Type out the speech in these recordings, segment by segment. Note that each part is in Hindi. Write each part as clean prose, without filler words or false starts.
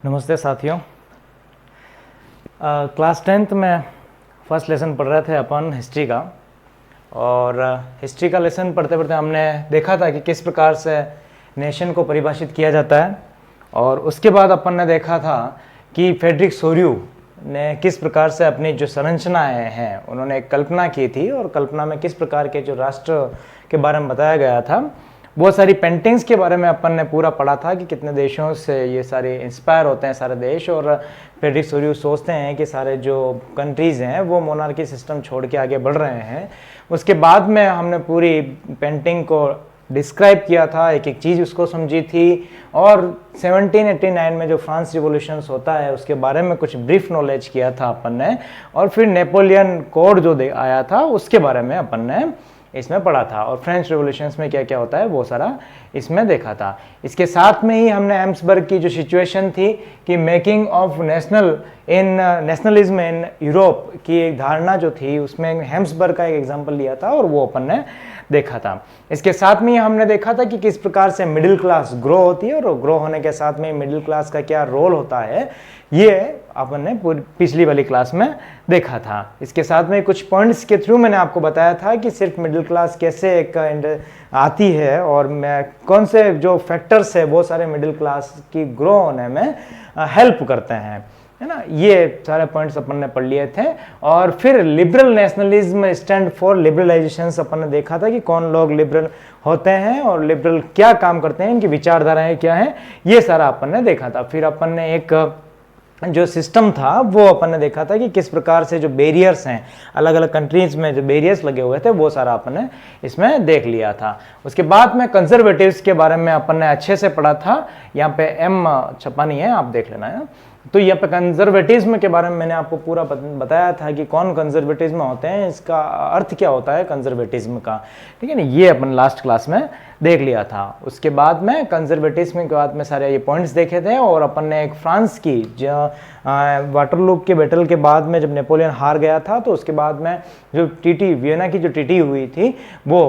नमस्ते साथियों। क्लास 10th में फर्स्ट लेसन पढ़ रहे थे अपन हिस्ट्री का। और हिस्ट्री का लेसन पढ़ते पढ़ते हमने देखा था कि किस प्रकार से नेशन को परिभाषित किया जाता है। और उसके बाद अपन ने देखा था कि फ्रेडरिक सोर्यू ने किस प्रकार से अपनी जो संरचनाएं हैं उन्होंने एक कल्पना की थी, और कल्पना में किस प्रकार के जो राष्ट्र के बारे में बताया गया था। बहुत सारी पेंटिंग्स के बारे में अपन ने पूरा पढ़ा था कि कितने देशों से ये सारे इंस्पायर होते हैं सारे देश, और फ्रेडरिक सोर्यू सोचते हैं कि सारे जो कंट्रीज़ हैं वो मोनार्की सिस्टम छोड़ के आगे बढ़ रहे हैं। उसके बाद में हमने पूरी पेंटिंग को डिस्क्राइब किया था, एक एक चीज़ उसको समझी थी। और 1789 में जो फ्रांस रिवॉल्यूशंस होता है उसके बारे में कुछ ब्रीफ नॉलेज किया था अपन ने। और फिर नेपोलियन कोड जो आया था उसके बारे में अपन ने इसमें पढ़ा था, और फ्रेंच रिवॉल्यूशंस में क्या क्या होता है वो सारा इसमें देखा था। इसके साथ में ही हमने हैम्सबर्ग की जो सिचुएशन थी कि making of nationalism in Europe की एक धारणा जो थी उसमें हैम्सबर्ग का एक एग्जांपल लिया था, और वो अपन ने देखा था। इसके साथ में ही हमने देखा था कि किस प्रकार से मिडिल क्लास ग्रो होती है, और ग्रो होने के साथ में मिडिल क्लास का क्या रोल होता है, ये अपन ने पिछली वाली क्लास में देखा था। इसके साथ में कुछ पॉइंट्स के थ्रू मैंने आपको बताया था कि सिर्फ मिडिल क्लास कैसे एक आती है, और कौन से जो फैक्टर्स है वो सारे मिडिल क्लास की ग्रो होने में हेल्प करते हैं, है ना। ये सारे पॉइंट्स अपन ने पढ़ लिए थे। और फिर liberal nationalism stand for liberalisation अपन ने देखा था कि कौन लोग लिबरल होते हैं और लिबरल क्या काम करते हैं, इनकी विचारधाराएं क्या हैं, ये सारा अपन ने देखा था। फिर अपन ने एक जो सिस्टम था वो अपन ने देखा था कि किस प्रकार से जो बैरियर्स हैं अलग अलग कंट्रीज में जो बैरियर्स लगे हुए थे वो सारा अपन ने इसमें देख लिया था। उसके बाद में कंजर्वेटिव्स के बारे में अपन ने अच्छे से पढ़ा था। यहाँ पे एम छपा नहीं है, आप देख लेना है। तो यहाँ पे कंजर्वेटिज्म के बारे में मैंने आपको पूरा बताया था कि कौन कंजर्वेटिज्म होते हैं, इसका अर्थ क्या होता है कंजर्वेटिज्म का, ठीक है ना। ये अपन लास्ट क्लास में देख लिया था। उसके बाद में कंजर्वेटिज्म के बाद में सारे ये पॉइंट्स देखे थे। और अपन ने एक फ्रांस की जो वाटरलू के बैटल के बाद में जब नेपोलियन हार गया था, तो उसके बाद में जो टीटी वियना की जो टीटी हुई थी वो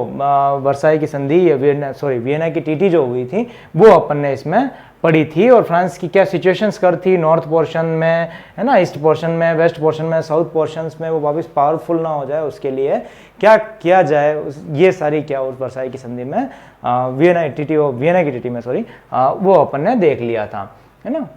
वर्साई की संधि या वियना की टीटी जो हुई थी वो अपन ने इसमें पड़ी थी। और फ्रांस की क्या सिचुएशंस कर थी नॉर्थ पोर्शन में, है ना, ईस्ट पोर्शन में, वेस्ट पोर्शन में, साउथ पोर्शंस में वो वापस पावरफुल ना हो जाए उसके लिए क्या किया जाए, ये सारी क्या उस वर्साई की संधि में वियना की टीटी में वो अपन ने देख लिया था, है ना।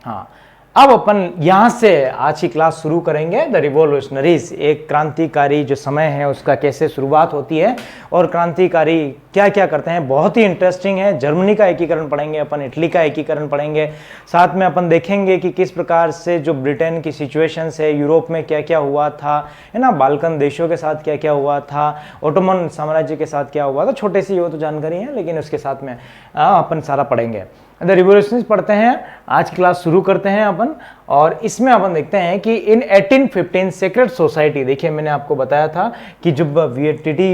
हाँ, अब अपन यहाँ से आज की क्लास शुरू करेंगे। द रिवॉल्यूशनरीज, एक क्रांतिकारी जो समय है उसका कैसे शुरुआत होती है और क्रांतिकारी क्या क्या करते हैं, बहुत ही इंटरेस्टिंग है। जर्मनी का एकीकरण पढ़ेंगे अपन, इटली का एकीकरण पढ़ेंगे, साथ में अपन देखेंगे कि किस प्रकार से जो ब्रिटेन की सिचुएशंस है, यूरोप में क्या क्या हुआ था, है ना, बाल्कन देशों के साथ क्या क्या हुआ था, ओटोमन साम्राज्य के साथ क्या हुआ था। छोटे सी वो तो जानकारी है, लेकिन उसके साथ में अपन सारा पढ़ेंगे। द रिवॉल्यूशनरीज पढ़ते हैं, आज क्लास शुरू करते हैं अपन। और इसमें अपन देखते हैं कि इन 1815 सीक्रेट सोसाइटी, देखिए मैंने आपको बताया था कि जब टीटी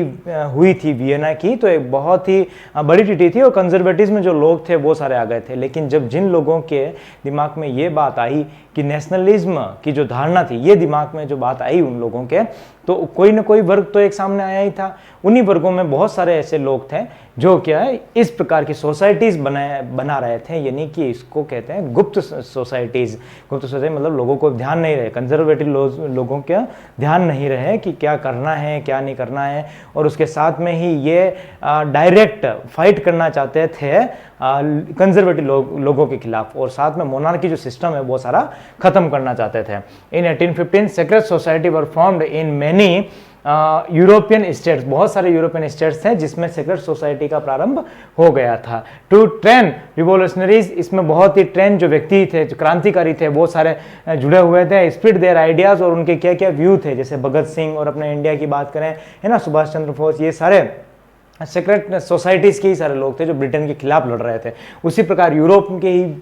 हुई थी वियना की तो एक बहुत ही बड़ी टीटी थी, और कंजर्वेटिव्स में जो लोग थे वो सारे आ गए थे। लेकिन जब जिन लोगों के दिमाग में ये बात आई कि नेशनलिज्म की जो धारणा थी, ये दिमाग में जो बात आई उन लोगों के, तो कोई ना कोई वर्ग तो एक सामने आया ही था। उन्हीं वर्गों में बहुत सारे ऐसे लोग थे जो क्या है इस प्रकार की सोसाइटीज बना रहे थे, यानी कि इसको कहते हैं गुप्त सोसाइटीज। गुप्त सोसाइटी मतलब लोगों को ध्यान नहीं रहे, कंजर्वेटिव लोगों का ध्यान नहीं रहे कि क्या करना है क्या नहीं करना है। और उसके साथ में ही ये डायरेक्ट फाइट करना चाहते थे कंजर्वेटिव लोगों के खिलाफ, और साथ में मोनार्की जो सिस्टम है वो सारा खत्म करना चाहते थे। इन 1815 secret society were formed in many European states, बहुत सारे यूरोपियन स्टेट्स हैं जिसमें सीक्रेट सोसाइटी का प्रारंभ हो गया था। टू ट्रेन रिवॉल्यूशनरीज, इसमें बहुत ही ट्रेन जो व्यक्ति थे, जो क्रांतिकारी थे, वो सारे जुड़े हुए थे। स्प्लिट देयर आइडियाज, और उनके क्या क्या व्यू थे, जैसे भगत सिंह, और अपने इंडिया की बात करें, है ना, सुभाष चंद्र बोस, ये सारे सीक्रेट सोसाइटीज़ के ही सारे लोग थे जो ब्रिटेन के खिलाफ लड़ रहे थे। उसी प्रकार यूरोप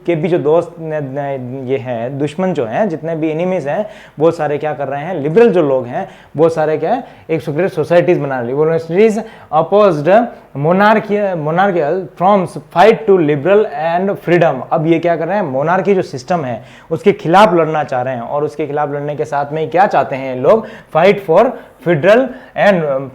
के भी जो दोस्त ये हैं, दुश्मन जो हैं, जितने भी एनिमीज हैं, वो सारे क्या कर रहे हैं, लिबरल जो लोग हैं वो सारे क्या है एक सीक्रेट सोसाइटीज बना रहे। Revolutionaries opposed monarchical forms fight to liberal and freedom. अब ये क्या कर रहे हैं, मोनार्की जो सिस्टम है उसके खिलाफ लड़ना चाह रहे हैं, और उसके खिलाफ लड़ने के साथ में क्या चाहते हैं लोग, fight for federal and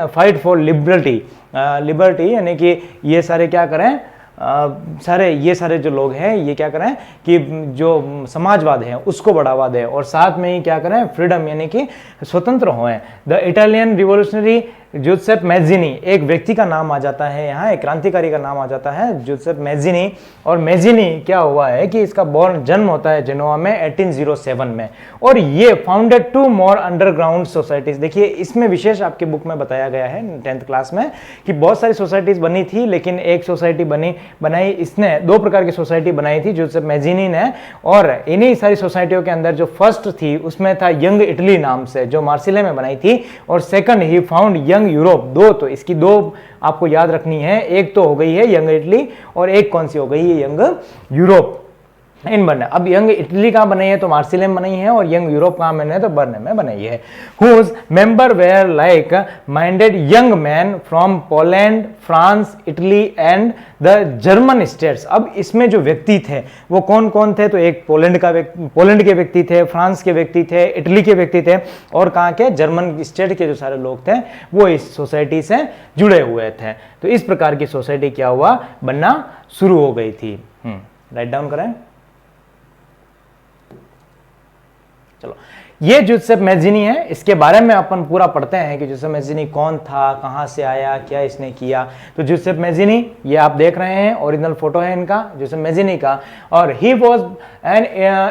fight for liberty, यानी कि ये सारे क्या करें, सारे जो लोग हैं ये क्या करें कि जो समाजवाद है उसको बढ़ावा दें और साथ में ही क्या करें, फ्रीडम यानी कि स्वतंत्र हों। द इटालियन रिवॉल्यूशनरी जूसेप मैज़िनी, एक व्यक्ति का नाम आ जाता है यहाँ, एक क्रांतिकारी का नाम आ जाता है जूसेप मैज़िनी। और मैज़िनी क्या हुआ है कि इसका जन्म होता है जेनोवा में 1807 में, और ये फाउंडेड 2 मोर अंडरग्राउंड सोसाइटीज। देखिए इसमें विशेष आपके बुक में बताया गया है 10th क्लास में कि बहुत सारी सोसाइटीज बनी थी, लेकिन एक सोसाइटी बनाई इसने, 2 प्रकार की सोसाइटी बनाई थी जूसेप मैज़िनी ने। और इन्हीं सारी सोसाइटियों के अंदर जो फर्स्ट थी उसमें था यंग इटली नाम से, जो मार्सिले में बनाई थी, और second he found young Europe. 2 तो इसकी 2 आपको याद रखनी है, एक तो हो गई है यंग इटली और एक कौन सी हो गई है, यंग यूरोप। इन बने, अब यंग इटली कहाँ बनाई है तो मार्सिले में बनाई है, और यंग यूरोप कहाँ बने तो बर्ने में बनाई है। Whose member were like minded young man from Poland, France, Italy and the German states. अब इसमें जो व्यक्ति थे वो कौन कौन थे, तो एक पोलैंड के व्यक्ति थे, फ्रांस के व्यक्ति थे, इटली के व्यक्ति थे, और कहाँ के, जर्मन स्टेट के जो सारे लोग थे वो इस सोसाइटी से जुड़े हुए थे। तो इस प्रकार की सोसाइटी क्या हुआ, बनना शुरू हो गई थी। राइट डाउन करें। चलो, ये जूसेप मैज़िनी है, इसके बारे में अपन पूरा पढ़ते हैं कि जूसेप मैज़िनी कौन था, कहाँ से आया, क्या इसने किया। तो जूसेप मैज़िनी ये आप देख रहे हैं, ओरिजिनल फोटो है इनका जूसेप मैज़िनी का, और he was an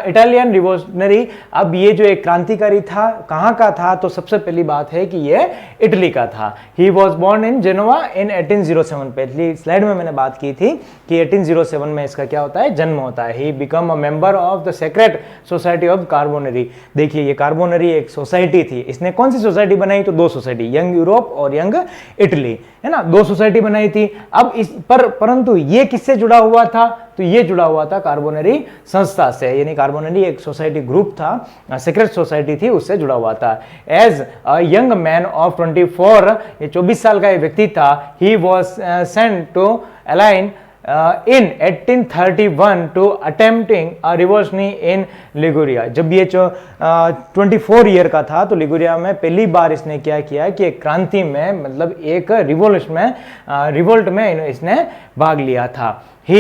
Italian revolutionary. अब ये जो एक क्रांतिकारी था, कहाँ का था, तो सबसे पहली बात है कि ये इटली का था। He was born in Genoa in 1807। पहली स्लाइड में मैंने बात की थी कि 1807 में इसका क्या होता है, जन्म होता है। He become a member of the secret society of Carbonari. देखिए ये कार्बोनरी एक सोसाइटी थी, इसने कौन सी सोसाइटी बनाई, तो 2 सोसाइटी, यंग यूरोप और यंग इटली, है ना, 2 सोसाइटी बनाई थी। अब इस परंतु ये किससे जुड़ा हुआ था, तो ये जुड़ा हुआ था कार्बोनरी संस्था से, यानी कार्बोनरी एक सोसाइटी ग्रुप था, सेक्रेट सोसाइटी थी, उससे जुड़ा हुआ था। As a young man of 24, ये 24 साल का व्यक्ति था, he was sent to Aline in 1831 to attempting a revolution in Liguria। जब ये 24 ईयर का था तो लिगुरिया में पहली बार इसने क्या किया कि एक क्रांति में, मतलब एक रिवोल्ट में इसने भाग लिया था। He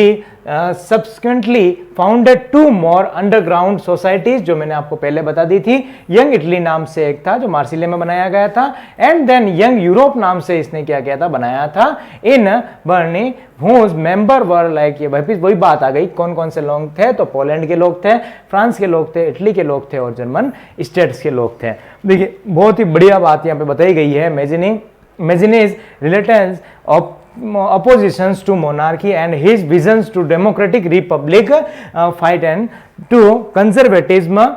subsequently founded 2 more underground societies, जो मैंने आपको पहले बता दी थी। यंग इटली नाम से एक था जो मार्सिले में बनाया गया था, एंड देन यंग यूरोप नाम से इसने क्या किया था, बनाया था इन बर्नी, whose member were like, ये वही बात आ गई, कौन कौन से लोग थे, तो पोलैंड के लोग थे, फ्रांस के लोग थे, इटली के लोग थे और जर्मन स्टेट्स के लोग थे। देखिए बहुत ही बढ़िया बात यहाँ पे बताई गई है। मैज़िनीज रिलेटेंस of oppositions to monarchy and his visions to democratic republic fight and to conservatism।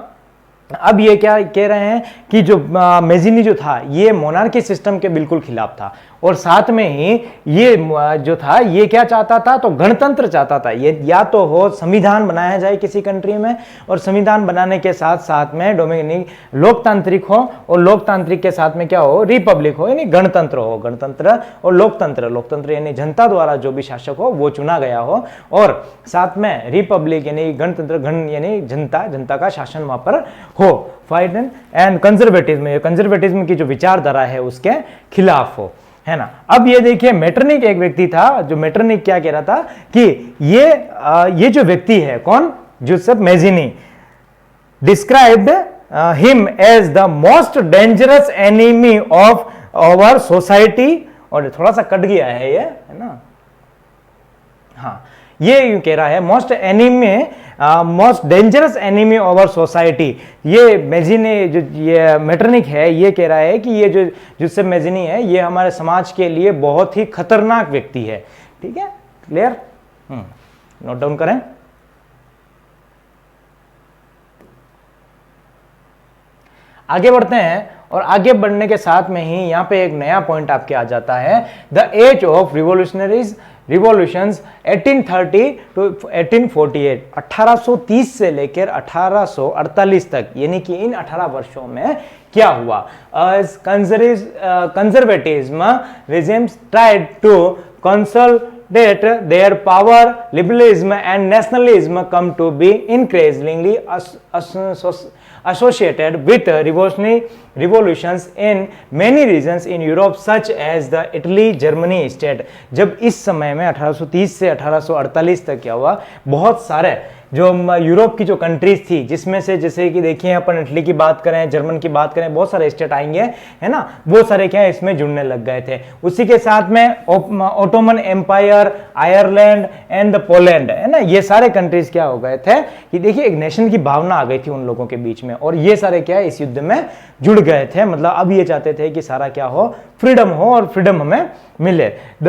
अब ये क्या कह रहे हैं कि जो मैज़िनी जो था ये मोनार्की सिस्टम के बिल्कुल खिलाफ था, और साथ में ही ये जो था ये क्या चाहता था, तो गणतंत्र चाहता था। ये या तो हो संविधान बनाया जाए किसी कंट्री में, और संविधान बनाने के साथ साथ में डोमिनिक लोकतांत्रिक हो, और लोकतांत्रिक के साथ में क्या हो, रिपब्लिक हो, यानी गणतंत्र हो। गणतंत्र और लोकतंत्र यानी जनता द्वारा जो भी शासक हो वो चुना गया हो, और साथ में रिपब्लिक यानी गणतंत्र, यानी जनता का शासन वहां पर हो। फाइट एंड कंजर्वेटिज्म की जो विचारधारा है उसके खिलाफ हो, है ना। अब ये देखिए मेटरनिक एक व्यक्ति था, जो मेटरनिक क्या कह रहा था कि ये जो व्यक्ति है कौन, Giuseppe Mazzini, described him as the most dangerous enemy of our society. और थोड़ा सा कट गया है ये, है ना, हाँ, ये यूं कह रहा है most dangerous enemy of our society. ये मैज़िनी जो ये मेटरनिक है ये कह रहा है कि ये जो जूसेप मैज़िनी है ये हमारे समाज के लिए बहुत ही खतरनाक व्यक्ति है। ठीक है, क्लियर, नोट डाउन करें। आगे बढ़ते हैं, और आगे बढ़ने के साथ में ही यहाँ पे एक नया पॉइंट आपके आ जाता है, the age of revolutions 1830 to 1848, 1830 से लेकर 1848 तक, यानी कि इन 18 वर्षों में क्या हुआ। Conservatism regimes tried to consolidate their power, liberalism and nationalism come to be increasingly associated with revolutions in many regions in Europe such as the Italy, Germany state। जब इस समय में 1830 से 1848 तक क्या हुआ, बहुत सारे जो यूरोप की जो कंट्रीज थी, जिसमें से जैसे कि देखिए अपन इटली की बात करें, जर्मन की बात करें, बहुत सारे स्टेट आएंगे, है ना, वो सारे क्या है इसमें जुड़ने लग गए थे। उसी के साथ में Ottoman Empire, Ireland and the Poland, है ना, ये सारे कंट्रीज क्या हो गए थे कि देखिए एक नेशन की भावना आ गई थी उन लोगों के बीच में, और ये सारे क्या है इस युद्ध में जुड़ गए थे। मतलब अब ये चाहते थे कि सारा क्या हो, फ्रीडम हो और फ्रीडम हमें मिले। The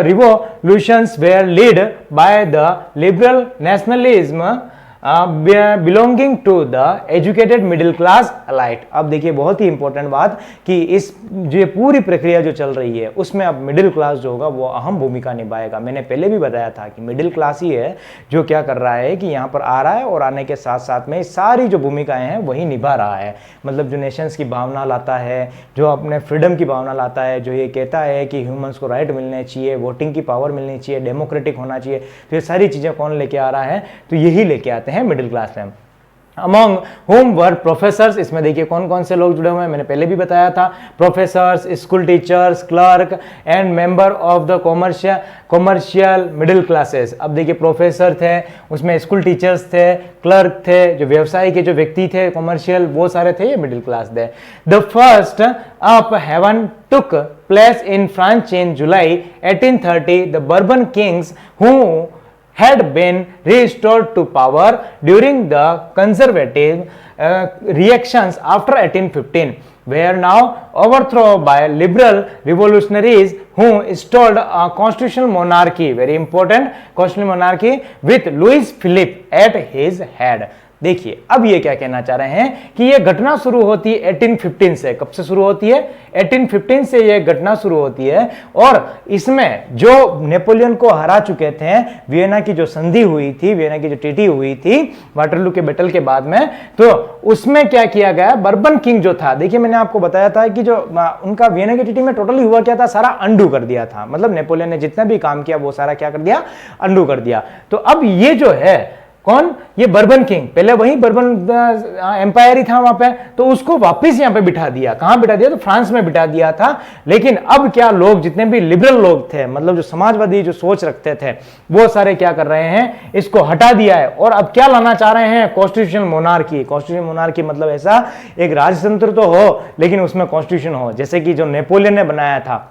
revolutions were lead by the liberal nationalism belonging to the educated middle class elite. अब देखिए बहुत ही इंपॉर्टेंट बात कि इस जो पूरी प्रक्रिया जो चल रही है उसमें अब मिडिल क्लास जो होगा वो अहम भूमिका निभाएगा। मैंने पहले भी बताया था कि मिडिल क्लास ही है जो क्या कर रहा है कि यहाँ पर आ रहा है और आने के साथ साथ में सारी जो भूमिकाएं हैं वही निभा रहा है। मतलब जो नेशंस की भावना लाता है, जो अपने फ्रीडम की भावना लाता है, जो ये कहता है कि ह्यूमंस को राइट मिलने चाहिए, वोटिंग की पावर मिलनी चाहिए, डेमोक्रेटिक होना चाहिए, तो ये सारी चीज़ें कौन लेके आ रहा है, तो यही लेके आते हैं मिडिल क्लास में। Among whom were professors, इसमें देखिए कौन कौन से लोग जुड़े हुए हैं, मैंने पहले भी बताया था, professors, school teachers, clerk and member of the commercial middle classes. अब देखिए प्रोफेसर थे, उसमें स्कूल टीचर्स थे, क्लर्क थे, जो व्यवसाय के जो व्यक्ति थे, कॉमर्शियल, वो सारे थे, ये मिडिल क्लास थे। The first upheaval took place in France in July 1830. The Bourbon kings who had been restored to power during the conservative reactions after 1815 were now overthrown by liberal revolutionaries who installed a constitutional monarchy, very important constitutional monarchy, with Louis Philippe at his head। देखिए अब ये क्या कहना चाह रहे हैं कि ये घटना शुरू होती है 1815 से। कब से शुरू होती है? 1815 से ये घटना शुरू होती है, और इसमें जो नेपोलियन को हरा चुके थे, वियना की जो संधि हुई थी, वियना की जो ट्रीटी हुई थी वाटरलू के बैटल के बाद में, तो उसमें क्या किया गया, बर्बन किंग जो था, देखिए मैंने आपको बताया था कि जो उनका वियना की ट्रीटी में टोटली हुआ क्या था, सारा अंडू कर दिया था। मतलब नेपोलियन ने जितना भी काम किया वो सारा क्या कर दिया, अंडू कर दिया। तो अब ये जो है कौन, ये बर्बन किंग, पहले वही बर्बन एम्पायर ही था वहां पे, तो उसको वापस यहां पे बिठा दिया। कहां बिठा दिया? तो फ्रांस में बिठा दिया था। लेकिन अब क्या लोग, जितने भी लिबरल लोग थे, मतलब जो समाजवादी जो सोच रखते थे, वो सारे क्या कर रहे हैं, इसको हटा दिया है, और अब क्या लाना चाह रहे हैं, कॉन्स्टिट्यूशनल मोनार्की। कॉन्स्टिट्यूशनल मोनार्की मतलब ऐसा एक राजतंत्र तो हो लेकिन उसमें कॉन्स्टिट्यूशन हो, जैसे कि जो नेपोलियन ने बनाया था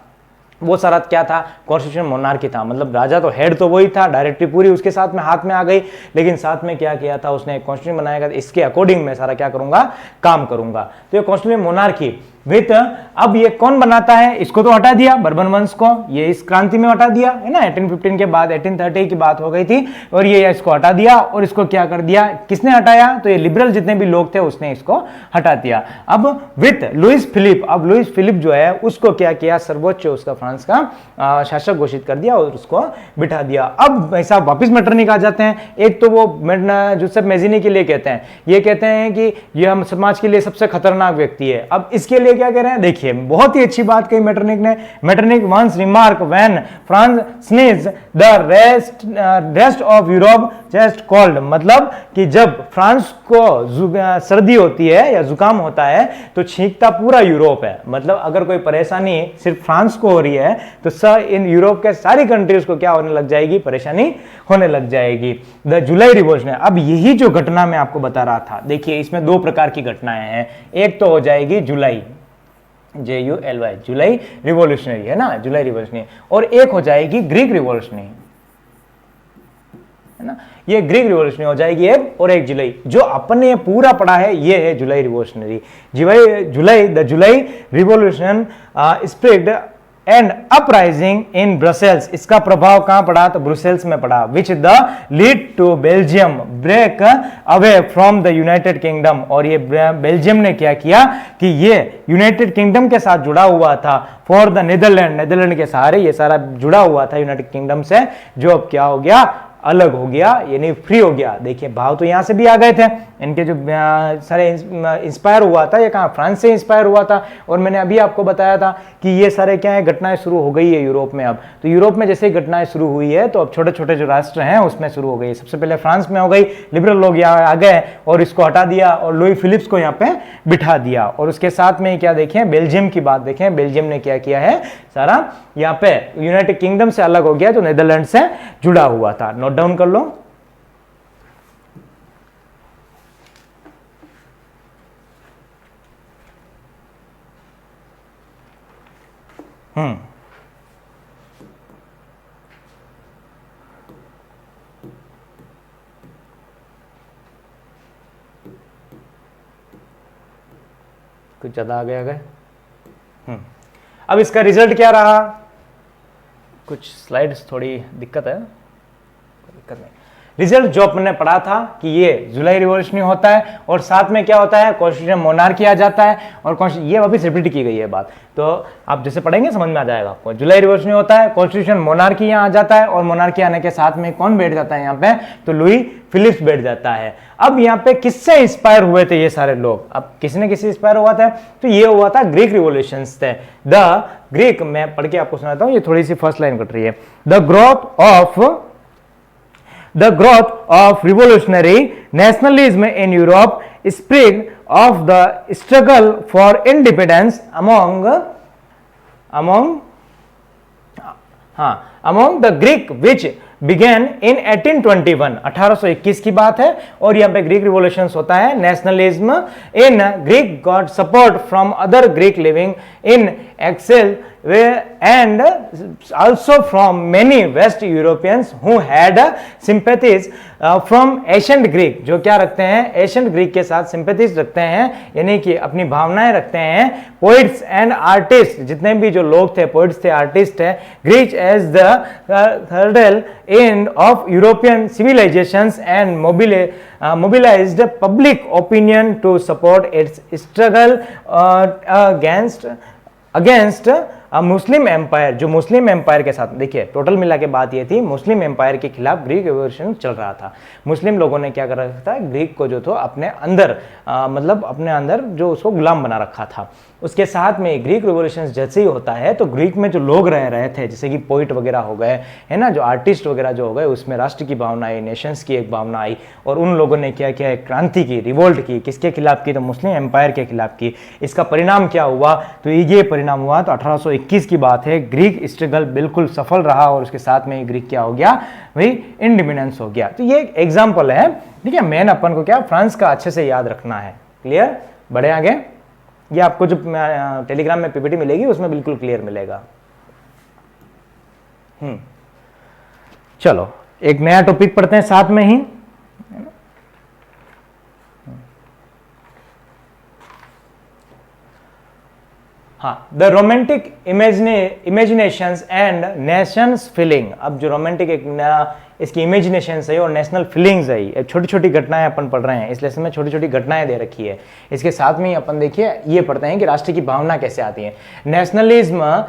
वो सारा क्या था, कॉन्स्टिट्यूशन मोनार्की था। मतलब राजा तो हेड तो वही था, डायरेक्टरी पूरी उसके साथ में हाथ में आ गई, लेकिन साथ में क्या किया था उसने, एक कॉन्स्टिट्यूशन बनाया, इसके अकॉर्डिंग मैं सारा क्या करूंगा, काम करूंगा। तो ये कॉन्स्टिट्यूशन मोनार्की विथ, अब ये कौन बनाता है, इसको तो हटा दिया, बर्बन वंश को, ये इस क्रांति में हटा दिया है ना, 1815 के बाद 1830 की बात हो गई थी, और ये इसको हटा दिया, और इसको क्या कर दिया, किसने हटाया, तो ये लिबरल जितने भी लोग थे उसने इसको हटा दिया। अब विथ लुइस फिलिप, अब लुइस फिलिप जो है उसको क्या किया, सर्वोच्च उसका फ्रांस का शासक घोषित कर दिया और उसको बिठा दिया। अब ऐसा वापिस मेटरनिक आ जाते हैं। एक तो वो जोसेफ मेज़िनी के लिए कहते हैं, ये कहते हैं कि ये हम समाज के लिए सबसे खतरनाक व्यक्ति है। अब इसके लिए क्या कह रहे हैं, देखिए बहुत ही अच्छी बात कही मेटरनिक ने। Metternich once remark when France sneeze the rest of Europe just cold, मतलब कि जब फ्रांस को सर्दी होती है या जुकाम होता है तो छींकता पूरा यूरोप है। मतलब अगर कोई परेशानी सिर्फ फ्रांस को हो रही है तो इन यूरोप के सारी कंट्रीज को क्या होने लग जाएगी, परेशानी होने लग जाएगी। द जुलाई रिवॉल्यूशन, अब यही जो घटना मैं आपको बता रहा था, देखिए इसमें दो प्रकार की घटनाएं हैं। एक तो हो जाएगी जुलाई, JULY, जुलाई रिवॉल्यूशनरी, है ना, जुलाई रिवॉल्यूशनरी, और एक हो जाएगी ग्रीक रिवॉल्यूशनरी, है ना, ये ग्रीक रिवॉल्यूशनरी हो जाएगी एक, और एक जुलाई। जो अपन ने पूरा पढ़ा है ये है July revolutionary. The July revolution spread and uprising in Brussels, इसका प्रभाव कहां पड़ा, तो ब्रुसेल्स में पड़ा, which the lead to Belgium break away from the United Kingdom. और ये बेल्जियम ने क्या किया कि ये यूनाइटेड किंगडम के साथ जुड़ा हुआ था, फॉर द नीदरलैंड, नीदरलैंड के सहारे ये सारा जुड़ा हुआ था यूनाइटेड किंगडम से, जो अब क्या हो गया, अलग हो गया, यानी फ्री हो गया। देखिए भाव तो यहाँ से भी आ गए थे, इनके जो सारे इंस्पायर हुआ था, ये कहाँ, फ्रांस से इंस्पायर हुआ था। और मैंने अभी आपको बताया था कि ये सारे क्या है, घटनाएं शुरू हो गई है यूरोप में। अब तो यूरोप में जैसे ही घटनाएं शुरू हुई है तो अब छोटे छोटे जो राष्ट्र हैं उसमें शुरू हो गई। सबसे पहले फ्रांस में हो गई, लिबरल लोग यहाँ आ गए और इसको हटा दिया और लुई फिलिप्स को यहाँ पे बिठा दिया। और उसके साथ में क्या देखें, बेल्जियम की बात देखें, बेल्जियम ने क्या किया है, सारा यहाँ पे यूनाइटेड किंगडम से अलग हो गया जो नेदरलैंड से जुड़ा हुआ था। नोट डाउन कर लो। कुछ ज्यादा आगे आ गए। अब इसका रिजल्ट क्या रहा, कुछ स्लाइड्स थोड़ी दिक्कत है, दिक्कत नहीं। रिजल्ट जो अपने पढ़ा था कि ये जुलाई रिवॉल्यूशन होता है और साथ में क्या होता है, कॉन्स्टिट्यूशन मोनार्की आ जाता है। और ये वापस रिपीट की गई है बात, तो आप जैसे पढ़ेंगे समझ में आ जाएगा आपको। जुलाई रिवॉल्यूशन होता है, कॉन्स्टिट्यूशन मोनार्की यहाँ आ जाता है और मोनार्की आने के साथ में कौन बैठ जाता है यहाँ पे, तो लुई फिलिप्स बैठ जाता है। अब यहाँ पे किससे इंस्पायर हुए थे ये सारे लोग, अब किसी ने किसी इंस्पायर हुआ था, तो ये हुआ था ग्रीक रिवॉल्यूशंस थे। द ग्रीक, मैं पढ़ के आपको सुनाता हूँ, ये थोड़ी सी फर्स्ट लाइन कट रही है। The growth of revolutionary nationalism in Europe sprang of the struggle for independence among the Greek, which began in 1821, 1821 की बात है। और यहाँ पे ग्रीक रिवॉल्यूशन होता है। Nationalism in Greek got support from other Greek living in exile and also from many West Europeans who had sympathies from ancient Greek, जो क्या रखते हैं, एशियंट ग्रीक के साथ सिंपैथीज रखते हैं, यानी कि अपनी भावनाएं रखते हैं। पोइट्स एंड आर्टिस्ट, जितने भी जो लोग थे, पोइट्स थे, आर्टिस्ट है, Greek as the cradle and of European civilisations and mobilized public opinion to support its struggle against Muslim empire. जो मुस्लिम एम्पायर के साथ, देखिए टोटल मिला के बात ये थी, मुस्लिम एम्पायर के खिलाफ ग्रीक रिवॉल्यूशन चल रहा था। मुस्लिम लोगों ने क्या कर रखा था, ग्रीक को जो था अपने अंदर मतलब अपने अंदर जो उसको गुलाम बना रखा था। उसके साथ में ग्रीक रिवॉल्यूशन जैसे ही होता है तो ग्रीक में जो लोग रह रहे थे, जैसे कि पोइट वगैरह हो गए, है ना, जो आर्टिस्ट वगैरह जो हो गए, उसमें राष्ट्र की भावना आई, नेशंस की एक भावना आई। और उन लोगों ने क्या किया, क्रांति की, रिवोल्ट की। किसके खिलाफ की, तो मुस्लिम एम्पायर के खिलाफ की। इसका परिणाम क्या हुआ, तो ये परिणाम हुआ तो 1821 की बात है। ग्रीक स्ट्रगल बिल्कुल सफल रहा और उसके साथ में ग्रीक क्या हो गया, भाई इंडिपेंडेंस हो गया। तो ये एक एग्जाम्पल है, ठीक है। मेन अपन को क्या, फ्रांस का अच्छे से याद रखना है। क्लियर, बढ़े आगे। ये आपको जो टेलीग्राम में पीपीटी मिलेगी उसमें बिल्कुल क्लियर मिलेगा। चलो एक नया टॉपिक पढ़ते हैं साथ में ही। हाँ, the romantic imaginations and Nations feeling. अब जो रोमांटिक एक इसकी इमेजिनेशन है और नेशनल फीलिंग्स है, छोटी छोटी घटनाएं अपन पढ़ रहे हैं इस लेसन में, छोटी छोटी घटनाएं दे रखी है। इसके साथ में ही अपन देखिए ये पढ़ते हैं कि राष्ट्र की भावना कैसे आती है, नेशनलिज्म।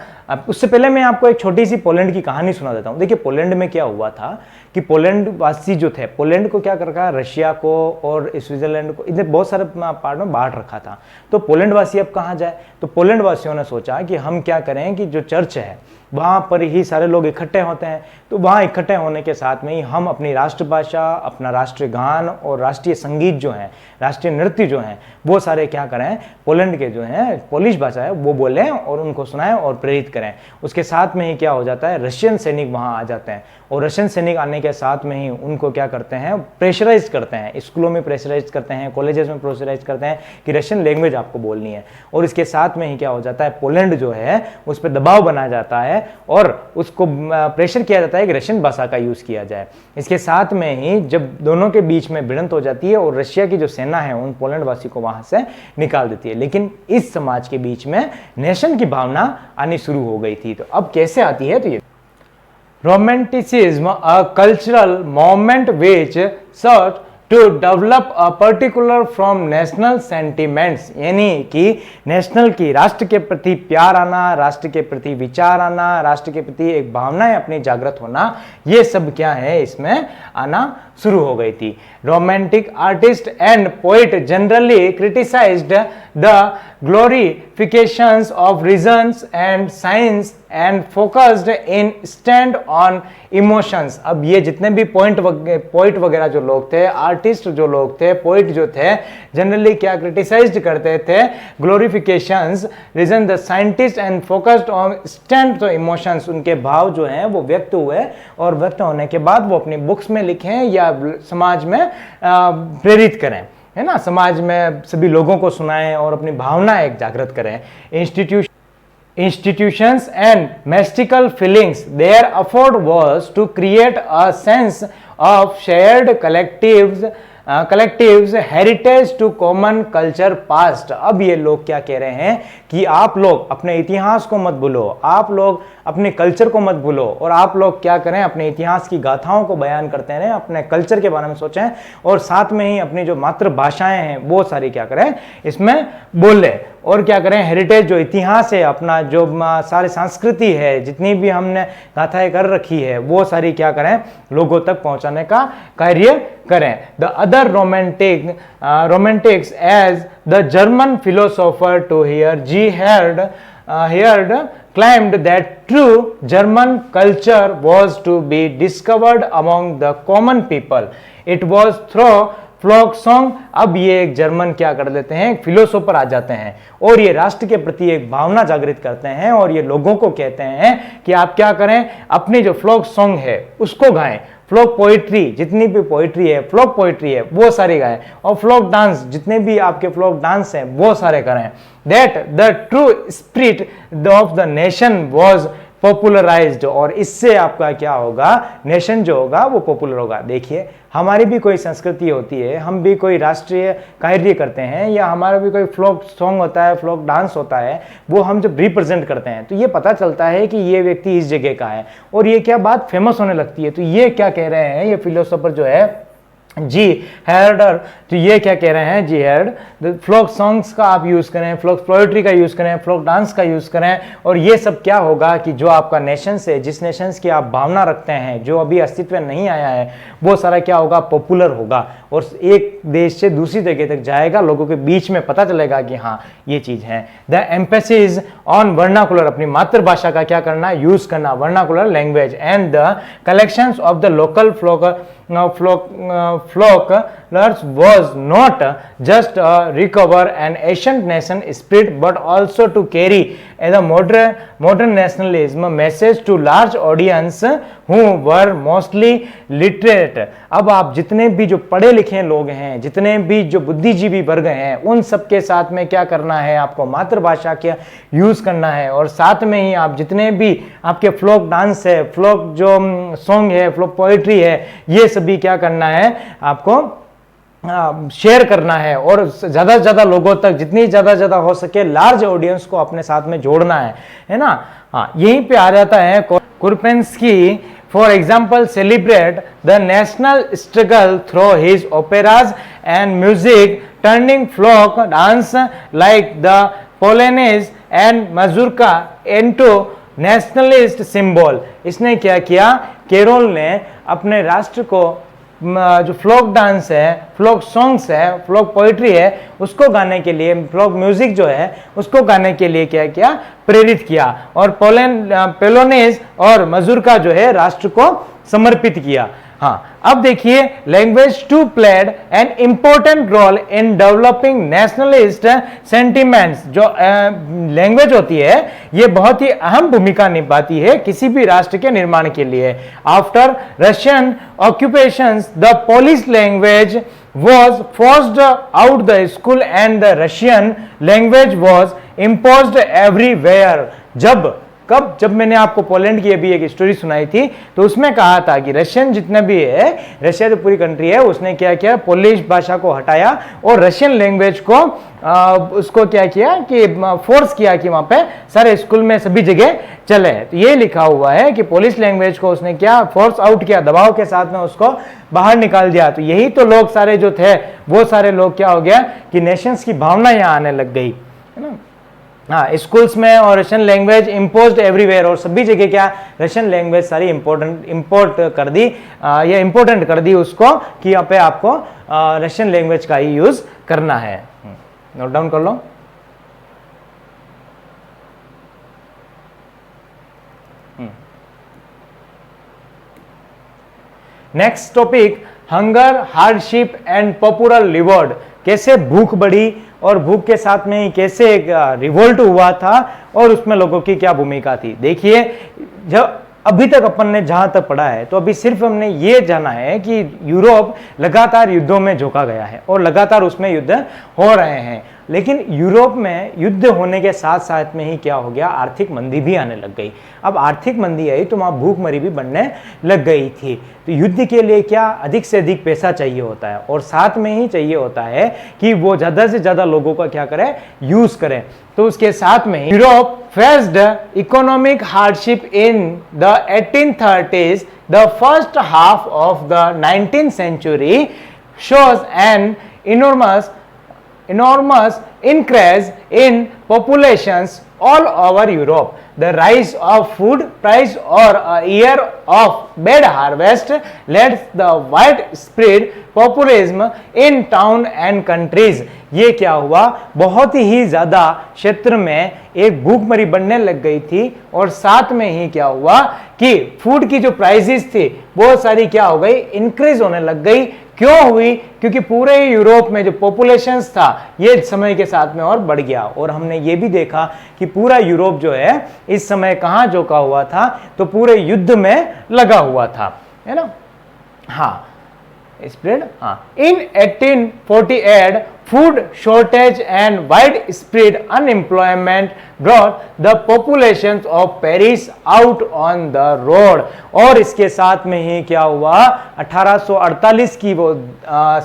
उससे पहले मैं आपको एक छोटी सी पोलैंड की कहानी सुना देता हूँ। देखिए पोलैंड में क्या हुआ था कि पोलैंड वासी जो थे, पोलैंड को क्या कर रखा, रशिया को और स्विट्जरलैंड को, इधर बहुत सारे पार्ट में बांट रखा था। तो पोलैंड वासी अब कहाँ जाए, तो पोलैंड वासियों ने सोचा कि हम क्या करें कि जो चर्च है वहाँ पर ही सारे लोग इकट्ठे होते हैं, तो वहाँ इकट्ठे होने के साथ में ही हम अपनी राष्ट्रभाषा, अपना राष्ट्रीय गान और राष्ट्रीय संगीत जो है, राष्ट्रीय नृत्य जो हैं, वो सारे क्या करें, पोलैंड के जो हैं पोलिश भाषा है वो बोलें और उनको सुनाएं और प्रेरित करें। उसके साथ में ही क्या हो जाता है, रशियन सैनिक वहाँ आ जाते हैं और रशियन सैनिक आने के साथ में ही उनको क्या करते हैं, प्रेशराइज करते हैं, स्कूलों में प्रेशराइज करते हैं, कॉलेजेस में प्रेशराइज करते हैं कि रशियन लैंग्वेज आपको बोलनी है। और इसके साथ में ही क्या हो जाता है, पोलैंड जो है उस पर दबाव बनाया जाता है और उसको प्रेशर किया जाता है कि रशियन भाषा का यूज किया जाए। इसके साथ में ही जब दोनों के बीच में भिड़ंत हो जाती है और रशिया की जो सेना है उन पोलैंड वासी को वहां से निकाल देती है, लेकिन इस समाज के बीच में नेशन की भावना आनी शुरू हो गई थी। तो अब कैसे आती है, तो ये romanticism, a cultural moment which search to develop a particular from national sentiments, यानी कि नेशनल की, राष्ट्र के प्रति प्यार आना, राष्ट्र के प्रति विचार आना, राष्ट्र के प्रति एक भावनाएं अपनी जागृत होना, ये सब क्या है इसमें आना शुरू हो गई थी। Romantic artist and poet generally criticised the glorifications of reasons and science and focused instead on emotions। अब ये जितने भी पोइट वगैरह जो लोग थे, आर्टिस्ट जो लोग थे, पोइट जो थे, जनरली क्या क्रिटिसाइज्ड करते थे, glorifications, reason the scientist and focused on stand to emotions, उनके भाव जो हैं वो व्यक्त हुए और व्यक्त होने के बाद वो अपनी बुक्स में लिखें या समाज में प्रेरित करें, है ना, समाज में सभी लोगों को सुनाएं और अपनी भावना एक जागृत करें। Institutions and mystical feelings, their effort was to create a sense of shared collectives heritage to common culture past. अब ये लोग क्या कह रहे हैं कि आप लोग अपने इतिहास को मत भूलो, आप लोग अपने कल्चर को मत भूलो, और आप लोग क्या करें, अपने इतिहास की गाथाओं को बयान करते रहें, अपने कल्चर के बारे में सोचें, और साथ में ही अपनी जो मातृभाषाएं हैं वो सारी क्या करें इसमें बोलें, और क्या करें, हेरिटेज जो इतिहास है अपना, जो सारी संस्कृति है, जितनी भी हमने गाथाएं कर रखी है, वो सारी क्या करें लोगों तक पहुंचाने का कार्य करें। The other romantics as the German philosopher to here G Herder claimed that true German culture was to be discovered among the common people. It was through folk song. अब ये एक जर्मन क्या कर देते हैं, फिलोसोफर आ जाते हैं और ये राष्ट्र के प्रति एक भावना जागृत करते हैं, और ये लोगों को कहते हैं कि आप क्या करें, अपनी जो फ्लोक सॉन्ग है उसको गाएं, फ्लोक पोइट्री, जितनी भी पोइट्री है, फ्लोक पोइट्री है, वो सारी गाएं, और फ्लोक डांस, जितने भी आपके फ्लोक डांस हैं वो सारे करें। That the true spirit of the nation was popularised, और इससे आपका क्या होगा, नेशन जो होगा वो पॉपुलर होगा। देखिए, हमारी भी कोई संस्कृति होती है, हम भी कोई राष्ट्रीय कार्य करते हैं, या हमारा भी कोई फ्लोक सॉन्ग होता है, फ्लोक डांस होता है, वो हम जब रिप्रेजेंट करते हैं तो ये पता चलता है कि ये व्यक्ति इस जगह का है, और ये क्या बात फेमस होने लगती है। तो ये क्या कह रहे हैं, ये फिलोसोफर जो है जी हेर्डर, तो ये क्या कह रहे हैं, जी हेर्ड, फ्लोक सॉन्ग्स का आप यूज करें, फ्लोक पोएट्री का यूज करें, फ्लोक डांस का यूज करें, और ये सब क्या होगा कि जो आपका नेशन से, जिस नेशन की आप भावना रखते हैं, जो अभी अस्तित्व में नहीं आया है, वो सारा क्या होगा, पॉपुलर होगा, और एक देश से दूसरी जगह तक जाएगा, लोगों के बीच में पता चलेगा कि हाँ ये चीज है। द एम्फेसिस ऑन वर्नाकुलर, अपनी मातृभाषा का क्या करना, यूज करना, vernacular language, and the collections of the local folklore was not just recover an ancient nation spirit but also to carry a modern nationalism message to large audience who were mostly literate। अब आप जितने भी जो पढ़े लिखे लोग हैं, जितने भी जो बुद्धिजीवी वर्ग हैं, उन सबके साथ में क्या करना है, आपको मातृभाषा का यूज करना है, और साथ में ही आप जितने भी आपके फ्लोक डांस है, फ्लोक जो सॉन्ग है, फ्लोक पोएट्री है, ये सभी क्या करना है, आपको शेयर करना है, और ज्यादा से ज्यादा लोगों तक, जितनी ज्यादा हो सके, लार्ज ऑडियंस को अपने साथ में जोड़ना है ना। हाँ, यहीं पे आ जाता है Kurpinski for example celebrate the national struggle through his operas and music, turning folk dance like the polonaise and mazurka into nationalist symbol. इसने क्या किया, केरोल ने अपने राष्ट्र को जो फ्लोक डांस है, फ्लोक सॉन्ग्स है, फ्लोक पोइट्री है, उसको गाने के लिए, फ्लोक म्यूजिक जो है उसको गाने के लिए क्या किया, प्रेरित किया, और पेलोनेज और मजूरका जो है राष्ट्र को समर्पित किया। हाँ, अब देखिए, language to played an important role in developing nationalist sentiments. जो लैंग्वेज होती है ये बहुत ही अहम भूमिका निभाती है किसी भी राष्ट्र के निर्माण के लिए। After Russian occupations the Polish language was forced out the school and the Russian language was imposed everywhere। जब कब? जब मैंने आपको पोलैंड की अभी एक स्टोरी सुनाई थी, तो उसमें कहा था कि रशियन जितना भी है, रशिया जो पूरी कंट्री है, उसने क्या किया, पोलिश भाषा को हटाया और रशियन लैंग्वेज को उसको क्या किया कि फोर्स किया कि वहां पे सारे स्कूल में सभी जगह चले। तो ये लिखा हुआ है कि पोलिश लैंग्वेज को उसने क्या फोर्स आउट किया, दबाव के साथ में उसको बाहर निकाल दिया। तो यही तो लोग सारे जो थे, वो सारे लोग क्या हो गया कि नेशंस की भावना यहाँ आने लग गई, है ना। हाँ, स्कूल्स में और रशियन लैंग्वेज इम्पोज्ड एवरीवेयर, और सभी जगह क्या रशियन लैंग्वेज सारी इम्पोर्ट कर दी, ये इम्पोर्टेंट कर दी उसको कि यहाँ पे आपको रशियन लैंग्वेज का ही यूज करना है। नोट डाउन कर लो। Next topic, hunger, hardship and popular revolt. कैसे भूख बढ़ी और भूख के साथ में ही कैसे एक रिवोल्ट हुआ था और उसमें लोगों की क्या भूमिका थी। देखिए, जब अभी तक अपन ने जहां तक पढ़ा है, तो अभी सिर्फ हमने ये जाना है कि यूरोप लगातार युद्धों में झोंका गया है और लगातार उसमें युद्ध हो रहे हैं। लेकिन यूरोप में युद्ध होने के साथ साथ में ही क्या हो गया, आर्थिक मंदी भी आने लग गई। अब आर्थिक मंदी आई तो वहां भूखमरी भी बढ़ने लग गई थी। तो युद्ध के लिए क्या अधिक से अधिक पैसा चाहिए होता है और साथ में ही चाहिए होता है कि वो ज्यादा से ज्यादा लोगों का क्या करें, यूज करें। तो उसके साथ में Europe faced economic hardship in the 1830s। The first half of the 19th century shows an enormous increase in populations all over Europe. The rise of food price or a year of bad harvest led the widespread populism in town and countries. ये क्या हुआ, बहुत ही ज्यादा क्षेत्र में एक भूखमरी बढ़ने लग गई थी और साथ में ही क्या हुआ कि फूड की जो प्राइसेस थी वो सारी क्या हो गई, इंक्रीज होने लग गई। क्यों हुई? क्योंकि पूरे यूरोप में जो पॉपुलेशन था ये समय के साथ में और बढ़ गया। और हमने ये भी देखा कि पूरा यूरोप जो है इस समय कहां झोंका हुआ था, तो पूरे युद्ध में लगा हुआ था, है ना। हाँ, स्प्रेड, हाँ, इन 1848 food shortage and widespread unemployment brought the populations of Paris out on the road। और इसके साथ में ही क्या हुआ, 1848 की वो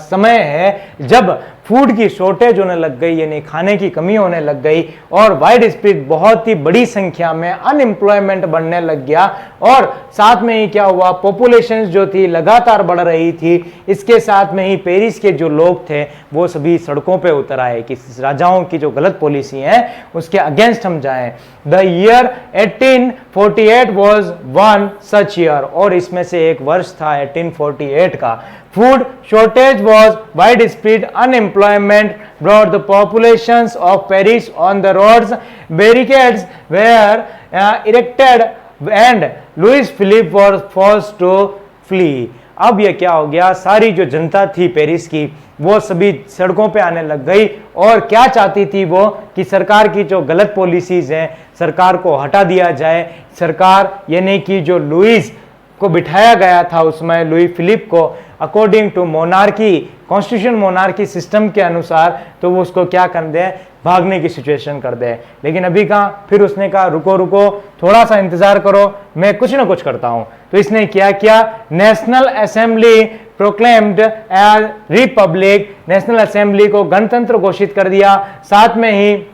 समय है जब फूड की शॉर्टेज होने लग गई, यानी खाने की कमी होने लग गई और वाइड स्प्रेड बहुत ही बड़ी संख्या में अनएम्प्लॉयमेंट बढ़ने लग गया। और साथ में ही क्या हुआ, पॉपुलेशन जो थी लगातार बढ़ रही थी। इसके साथ में ही पेरिस के जो लोग थे वो सभी सड़कों पे उतर आए कि राजाओं की जो गलत पॉलिसी है उसके अगेंस्ट हम जाएं। The year 1848 was one such year, और इसमें से एक वर्ष था 1848 का। Food shortage was widespread, unemployment brought the populations of Paris on the roads, barricades were erected and Louis Philippe was forced to flee। अब ये क्या हो गया, सारी जो जनता थी पेरिस की वो सभी सड़कों पे आने लग गई और क्या चाहती थी वो कि सरकार की जो गलत पॉलिसीज हैं सरकार को हटा दिया जाए। सरकार यानी कि जो लुइस को बिठाया गया था उसमें, लुई फिलिप को, according to monarchy, constitution monarchy system के अनुसार, तो वो उसको क्या कर दे, भागने की सिचुएशन कर दे। लेकिन अभी कहा, फिर उसने कहा रुको रुको थोड़ा सा इंतजार करो, मैं कुछ ना कुछ करता हूं। तो इसने क्या किया, national assembly proclaimed as republic, national assembly को गणतंत्र घोषित कर दिया। साथ में ही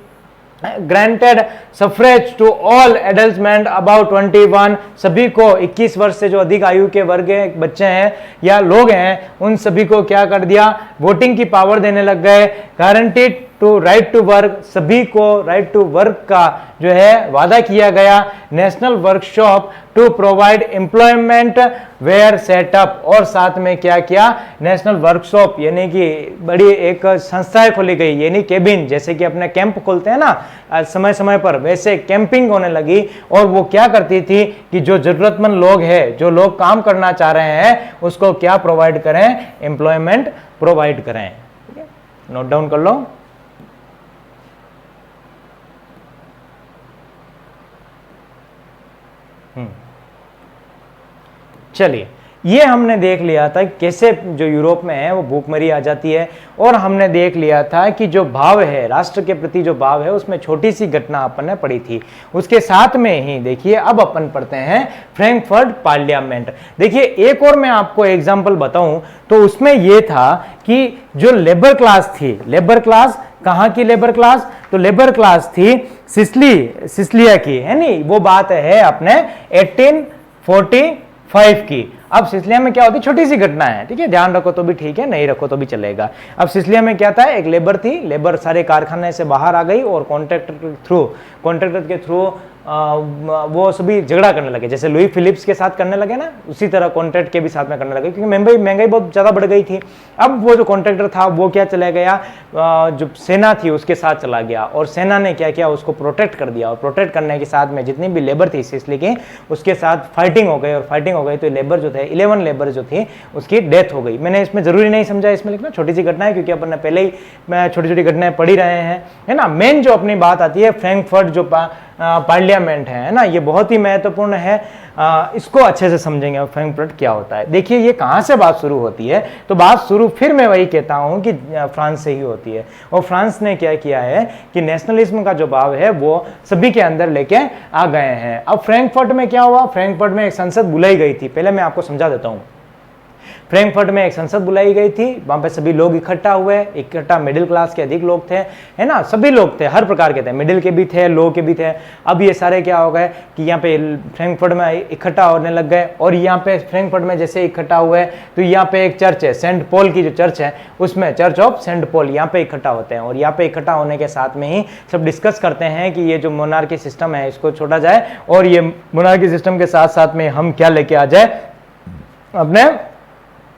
granted suffrage to all adult man about 21, सभी को 21 वर्ष से जो अधिक आयु के वर्ग बच्चे हैं या लोग हैं उन सभी को क्या कर दिया, वोटिंग की पावर देने लग गए। Guaranteed to right to work, सभी को राइट टू वर्क का जो है वादा किया गया। National workshop to provide employment were set up, और साथ में क्या किया, नेशनल वर्कशॉप यानी कि बड़ी एक संस्थाएं खोली गई, यानी केबिन, जैसे कि अपने कैंप खोलते हैं ना समय समय पर, वैसे कैंपिंग होने लगी। और वो क्या करती थी कि जो जरूरतमंद लोग हैं, जो लोग काम करना चाह रहे हैं, उसको क्या प्रोवाइड करें, एम्प्लॉयमेंट प्रोवाइड करें। नोट डाउन कर लो। चलिए, ये हमने देख लिया था कैसे जो यूरोप में है वो भूखमरी आ जाती है, और हमने देख लिया था कि जो भाव है राष्ट्र के प्रति, जो भाव है उसमें छोटी सी घटना अपन ने पढ़ी थी। उसके साथ में ही देखिए अब अपन पढ़ते हैं फ्रैंकफर्ट पार्लियामेंट। देखिए एक और मैं आपको एग्जांपल बताऊं तो उसमें यह था कि जो लेबर क्लास थी, लेबर क्लास कहां की लेबर क्लास, तो लेबर क्लास थी सिसिलिया की, है नहीं, वो बात है अपने 1845 की। अब सिसिलिया में क्या होती है, छोटी सी घटना है, ठीक है, ध्यान रखो तो भी ठीक है, नहीं रखो तो भी चलेगा। अब सिसिलिया में क्या था, एक लेबर थी, लेबर सारे कारखाने से बाहर आ गई और कॉन्ट्रैक्टर के थ्रू वो सभी झगड़ा करने लगे, जैसे लुई फिलिप्स के साथ करने लगे ना, उसी तरह कॉन्ट्रैक्ट के भी साथ में करने लगे, क्योंकि महंगाई बहुत ज़्यादा बढ़ गई थी। अब वो जो कॉन्ट्रैक्टर था वो क्या चला गया, जो सेना थी उसके साथ चला गया, और सेना ने क्या किया, उसको प्रोटेक्ट कर दिया, और प्रोटेक्ट करने के साथ में जितनी भी लेबर थी सिसिली की उसके साथ फाइटिंग हो गई, और फाइटिंग हो गई तो लेबर जो थे 11 लेबर जो थी उसकी डेथ हो गई। मैंने इसमें जरूरी नहीं समझा इसमें लिखना, छोटी सी घटना है, क्योंकि अपन ने पहले ही छोटी छोटी घटनाएं पढ़ी रहे हैं, है ना। मेन जो अपनी बात आती है फ्रैंकफर्ट जो पार्लियामेंट है ना, ये बहुत ही महत्वपूर्ण है, इसको अच्छे से समझेंगे फ्रैंकफर्ट क्या होता है। देखिए ये कहाँ से बात शुरू होती है, तो बात शुरू फिर मैं वही कहता हूँ कि फ्रांस से ही होती है, और फ्रांस ने क्या किया है कि नेशनलिज्म का जो भाव है वो सभी के अंदर लेके आ गए हैं। अब फ्रैंकफर्ट में क्या हुआ, फ्रैंकफर्ट में एक संसद बुलाई गई थी, पहले मैं आपको समझा देता हूँ। फ्रैंकफर्ट में एक संसद बुलाई गई थी, वहां पे सभी लोग इकट्ठा हुए, इकट्ठा मिडिल क्लास के अधिक लोग थे, है ना, सभी लोग थे, हर प्रकार के थे, मिडिल के भी थे, लो के भी थे। अब ये सारे क्या हो गए कि यहाँ पे फ्रैंकफर्ट में इकट्ठा होने लग गए, और यहाँ पे फ्रैंकफर्ट में जैसे इकट्ठा हुए तो यहाँ पे एक चर्च है, सेंट पॉल की जो चर्च है, उसमें चर्च ऑफ सेंट पॉल, यहाँ पे इकट्ठा होते हैं, और यहाँ पे इकट्ठा होने के साथ में ही सब डिस्कस करते हैं कि ये जो मोनार्की सिस्टम है इसको छोड़ा जाए, और ये मोनार्की सिस्टम के साथ साथ में हम क्या लेके आ जाए, अपने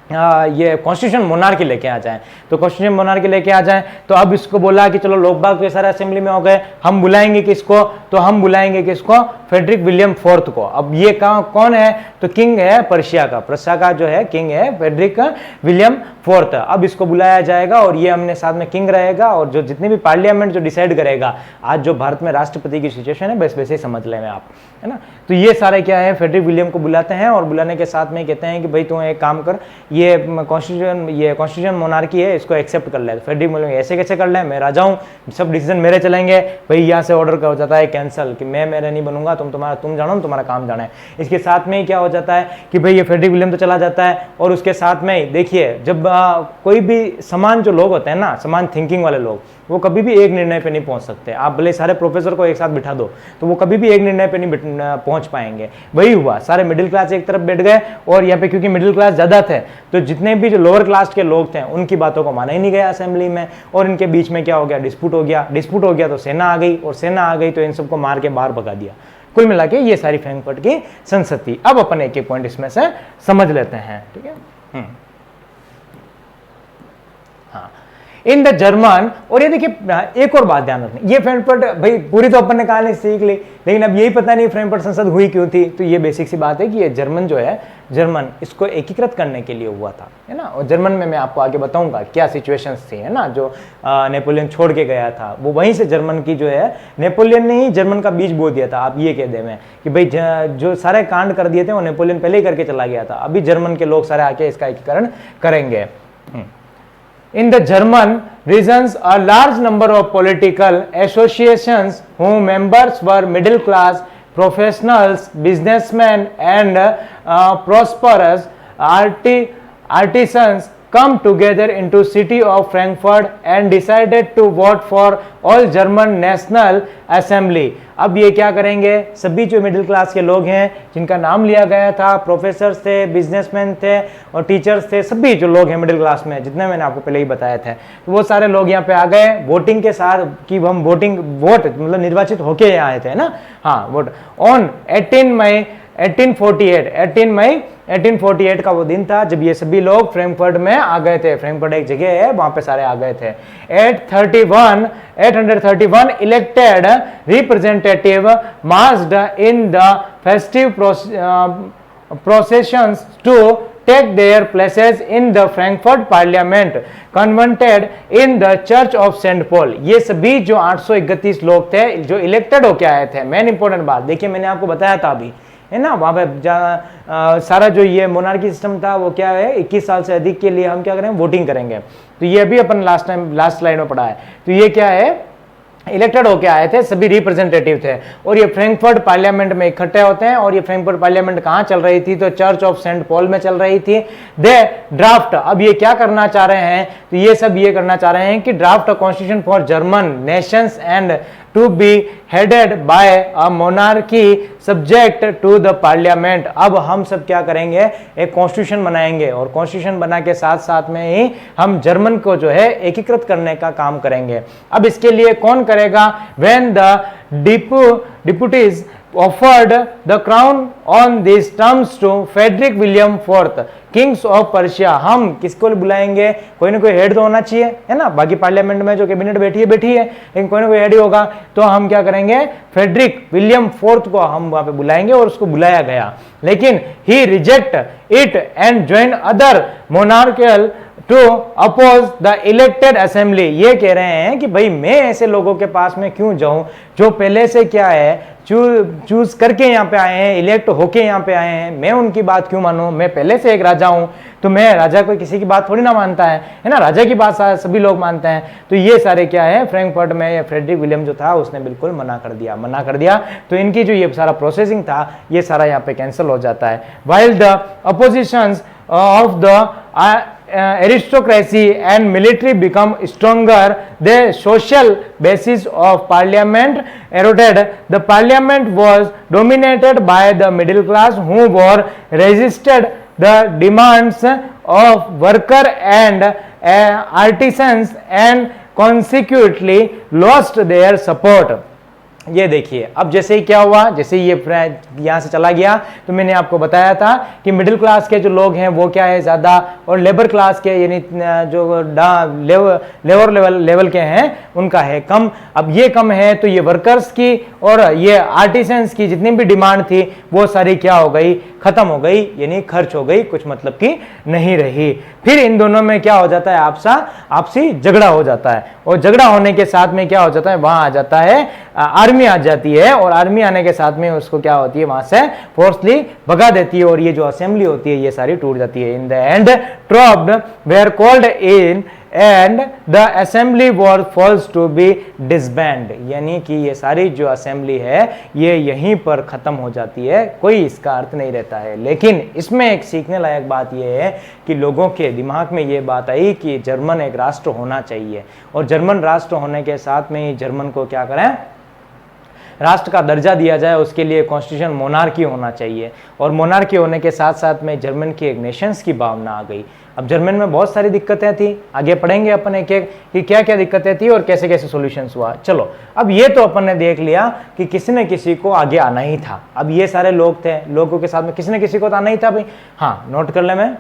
ये कॉन्स्टिट्यूशन मोनार्की लेके आ जाए। तो कॉन्स्टिट्यूशन मोनार्की लेके आ जाए, तो अब इसको बोला कि चलो लोग बाग के सारे असेंबली में हो गए, हम बुलाएंगे किसको, तो हम बुलाएंगे किसको, फ्रेडरिक विलियम फोर्थ को। अब ये कौन है, तो किंग है पर्शिया का जो है किंग है फ्रेडरिक विलियम फोर्थ। अब इसको बुलाया जाएगा, और ये हमने साथ में किंग रहेगा, और जो जितने भी पार्लियामेंट जो डिसाइड करेगा, आज जो भारत में राष्ट्रपति की सिचुएशन है बस वैसे ही समझ लें आप, है ना। तो ये सारे क्या है, फ्रेडरिक विलियम को बुलाते हैं, और बुलाने के साथ में कहते हैं कि भाई तू एक काम कर, ये कॉन्स्टिट्यूशन मोनार्की है, इसको एक्सेप्ट कर ले। तो फ्रेडरिक विलियम ऐसे कैसे कर ले, मैं राजा हूँ, सब डिसीजन मेरे चलेंगे, भाई यहाँ से ऑर्डर हो जाता है कैंसिल, कि मैं मेरे नहीं बनूंगा, तुम जानो, तुम्हारा काम जाना है। इसके साथ में क्या हो जाता है कि भाई ये फ्रेडरिक विलियम तो चला जाता है, और उसके साथ में देखिए जब कोई भी समान जो लोग होते हैं ना, समान थिंकिंग वाले लोग, वो कभी भी एक निर्णय पे नहीं पहुंच सकते। आप भले सारे प्रोफेसर को एक साथ बिठा दो तो वो कभी भी एक निर्णय पे नहीं पहुंच पाएंगे। वही हुआ, सारे मिडिल क्लास एक तरफ बैठ गए, और यहाँ पे क्योंकि मिडिल क्लास ज्यादा थे तो जितने भी जो लोअर क्लास के लोग थे उनकी बातों को माना ही नहीं गया असेंबली में, और इनके बीच में क्या हो गया, डिस्प्यूट हो गया तो सेना आ गई, और सेना आ गई तो इन सबको मार के बाहर भगा दिया। कुल मिला के ये सारी फ्रैंकफर्ट की संसद थी। अब अपन एक एक पॉइंट इसमें से समझ लेते हैं, ठीक है। हाँ, इन द जर्मन, और ये देखिए एक और बात ध्यान रखनी, ये फ्रैंकफर्ट भाई पूरी तो अपन ने कहानी सीख ली, लेकिन अब यही पता नहीं फ्रैंकफर्ट संसद हुई क्यों थी। तो ये बेसिक सी बात है कि ये जर्मन जो है, जर्मन इसको एकीकृत करने के लिए हुआ था, है ना। और जर्मन में मैं आपको आगे बताऊंगा क्या सिचुएशंस थी, है ना, जो नेपोलियन छोड़ के गया था, वो वहीं से जर्मन की जो है, नेपोलियन ने ही जर्मन का बीज बो दिया था। आप ये कह दे में कि भाई जो सारे कांड कर दिए थे वो नेपोलियन पहले ही करके चला गया था, अभी जर्मन के लोग सारे आके इसका एकीकरण करेंगे। In the German regions, a large number of political associations whose members were middle class, professionals, businessmen, and prosperous artisans come together into city of Frankfurt and decided to vote for all German National Assembly। अब ये क्या करेंगे, सभी जो मिडिल क्लास के लोग हैं जिनका नाम लिया गया था, प्रोफेसर्स थे, बिजनेसमैन थे और टीचर्स थे, सभी जो लोग हैं मिडिल क्लास में, जितने मैंने आपको पहले ही बताए थे, तो वो सारे लोग यहाँ पे आ गए वोटिंग के साथ, कि हम वोट मतलब निर्वाचित होके यहाँ आए थे ना। हाँ, वोट ऑन 18 मई 1848 का वो दिन था जब ये सभी लोग फ्रैंकफर्ट में आ गए थे। फ्रैंकफर्ट एक जगह है, वहां पे सारे आ गए थे। 831 elected representative marched in the festive processions to take their places in the Frankfurt Parliament, convented in the Church of St. Paul। ये सभी जो 831 लोग थे जो इलेक्टेड होके आए थे। मेन इंपॉर्टेंट बात देखिए, मैंने आपको बताया था अभी है ना। वहाँ पे सारा जो ये मोनार्की सिस्टम था वो क्या है, 21 साल से अधिक के लिए हम क्या करेंगे, वोटिंग करेंगे। तो ये भी अपन लास्ट स्लाइड में पढ़ा है। तो ये क्या है, इलेक्टेड होके आए थे, सभी रिप्रेजेंटेटिव थे और ये फ्रैंकफर्ट पार्लियामेंट में इकट्ठे होते हैं। और ये फ्रैंकफर्ट पार्लियामेंट कहाँ चल रही थी, तो चर्च ऑफ सेंट पॉल में चल रही थी। दे ड्राफ्ट, अब ये क्या करना चाह रहे हैं, तो ये सब ये करना चाह रहे हैं कि draft constitution for German nations and to be headed by a monarchy subject to the parliament. अब हम सब क्या करेंगे, एक कॉन्स्टिट्यूशन बनाएंगे और कॉन्स्टिट्यूशन बना के साथ साथ में ही हम जर्मन को जो है एकीकृत करने का काम करेंगे। अब इसके लिए कौन करेगा, when the deputies offered the crown on these terms to Frederick William IV, Kings of Persia. हम किसको बुलाएंगे, कोई ना कोई हेड तो होना चाहिए, है ना। बाकी पार्लियामेंट में जो कैबिनेट बैठी है, लेकिन कोई ना कोई हेड ही होगा। तो हम क्या करेंगे, फ्रेडरिक विलियम फोर्थ को हम वहां पे बुलाएंगे और उसको बुलाया गया, लेकिन he reject it and join other monarchial to oppose the elected assembly. ये कह रहे हैं कि भाई मैं ऐसे लोगों के पास में क्यों जाऊं जो पहले से क्या है, चूज करके यहाँ पे आए हैं, इलेक्ट होके यहाँ पे आए हैं, मैं उनकी बात क्यों मानूं। मैं पहले से एक राजा हूं, तो मैं राजा कोई किसी की बात थोड़ी ना मानता है ना, राजा की बात सभी लोग मानते हैं। तो ये सारे क्या है, फ्रैंकफर्ट में फ्रेडरिक विलियम जो था उसने बिल्कुल मना कर दिया। तो इनकी जो ये सारा प्रोसेसिंग था ये सारा यहाँ पे कैंसिल हो जाता है। While the oppositions of the aristocracy and military become stronger, the social basis of parliament eroded. The parliament was dominated by the middle class who were resisted the demands of worker and artisans and consequently lost their support. ये देखिए, अब जैसे ही क्या हुआ, जैसे ही ये यहाँ से चला गया, तो मैंने आपको बताया था कि मिडिल क्लास के जो लोग हैं वो क्या है ज़्यादा, और लेबर क्लास के यानी जो लेवल के हैं उनका है कम। अब ये कम है तो ये वर्कर्स की और ये आर्टिसंस की जितनी भी डिमांड थी वो सारी क्या हो गई, खत्म हो गई, यानी खर्च हो गई, कुछ मतलब की नहीं रही। फिर इन दोनों में क्या हो जाता है, आपसी झगड़ा हो जाता है, और झगड़ा होने के साथ में क्या हो जाता है, वहां आ जाता है आर्मी आ जाती है, और आर्मी आने के साथ में उसको क्या होती है, वहां से फोर्सली भगा देती है, और ये जो असेंबली होती है ये सारी टूट जाती है। In the end troops were called in and the assembly was forced to be disband, यानी कि ये सारी जो असेंबली है ये यहीं पर खत्म हो जाती है, कोई इसका अर्थ नहीं रहता है। लेकिन इसमें एक सीखने लायक बात यह है कि लोगों के दिमाग में ये बात आई कि जर्मन एक राष्ट्र होना चाहिए, और जर्मन राष्ट्र होने के साथ में ही जर्मन को क्या करें, राष्ट्र का दर्जा दिया जाए, उसके लिए कॉन्स्टिट्यूशन मोनार्की होना चाहिए, और मोनार्की होने के साथ साथ में जर्मन की एक नेशंस की भावना आ गई। अब जर्मन में बहुत सारी दिक्कतें थी, आगे पढ़ेंगे अपन एक एक कि क्या क्या दिक्कतें थी और कैसे कैसे सॉल्यूशंस हुआ। चलो, अब ये तो अपन ने देख लिया कि किसी न किसी को आगे आना ही था। अब ये सारे लोग थे, लोगों के साथ में किसी न किसी को तो आना ही था भाई। हाँ, नोट कर ले। मैं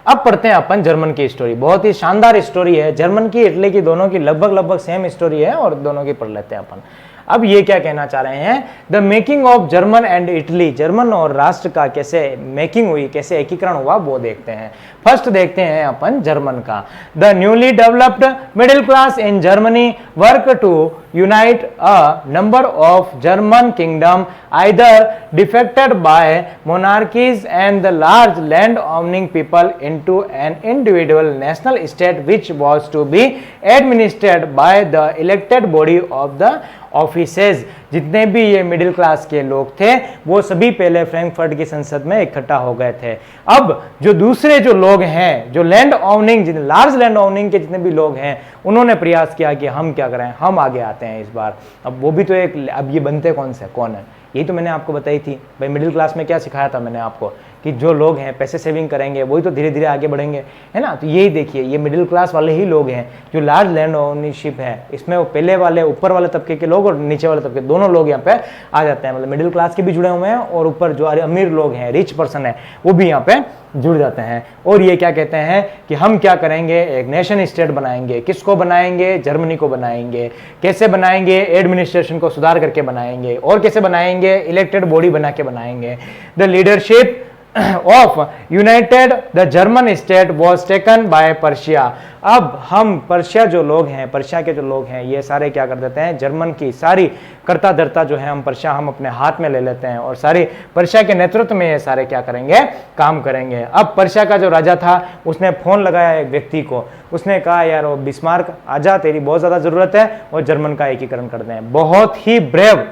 अब पढ़ते हैं अपन जर्मन की स्टोरी, बहुत ही शानदार स्टोरी है। जर्मन की इटली की दोनों की लगभग सेम स्टोरी है, और दोनों की पढ़ लेते हैं अपन। अब ये क्या कहना चाह रहे हैं, the making of German and Italy, German और राष्ट्र का कैसे मेकिंग हुई, कैसे एकीकरण हुआ वो देखते हैं। फर्स्ट देखते हैं अपन जर्मन का। The newly developed middle class in Germany work to unite a number of German kingdom either defected by monarchies and the large land owning people into an individual national state which was to be administered by the elected body of the offices. जितने भी ये मिडिल क्लास के लोग थे वो सभी पहले फ्रैंकफर्ट की संसद में इकट्ठा हो गए थे। अब जो दूसरे जो लोग हैं, जो land owning, large land owning के जितने भी लोग हैं, उन्होंने प्रयास किया कि हम क्या करें, हम आगे आते हैं इस बार। अब वो भी तो एक, अब ये बनते कौन है, यही तो मैंने आपको बताई थी भाई। मिडिल क्लास में क्या सिखाया था मैंने आपको कि जो लोग हैं पैसे सेविंग करेंगे वही तो धीरे धीरे आगे बढ़ेंगे, है ना। तो यही देखिए, ये मिडिल क्लास वाले ही लोग हैं जो लार्ज लैंड ओनरशिप है, इसमें वो पहले वाले ऊपर वाले तबके के लोग और नीचे वाले तबके दोनों लोग यहाँ पे आ जाते हैं। मतलब मिडिल क्लास के भी जुड़े हुए हैं, और ऊपर जो अमीर लोग हैं, रिच पर्सन है, वो भी यहाँ पे जुड़ जाते हैं। और ये क्या कहते हैं कि हम क्या करेंगे, एक नेशन स्टेट बनाएंगे। किसको बनाएंगे, जर्मनी को बनाएंगे। कैसे बनाएंगे, एडमिनिस्ट्रेशन को सुधार करके बनाएंगे। और कैसे बनाएंगे, इलेक्टेड बॉडी बना के बनाएंगे। The leadership of United the German state was taken by Persia. अब हम पर्शिया जो लोग हैं, पर्शिया के जो लोग हैं, ये सारे क्या कर देते हैं, जर्मन की सारी कर्ता धर्ता जो है हम पर्शिया हम अपने हाथ में ले लेते हैं और सारी पर्शिया के नेतृत्व में ये सारे क्या करेंगे, काम करेंगे। अब पर्शिया का जो राजा था उसने फोन लगाया एक व्यक्ति को, उसने कहा यार वो बिस्मार्क आजा, तेरी बहुत ज्यादा जरूरत है और जर्मन का एकीकरण कर दें। बहुत ही ब्रेव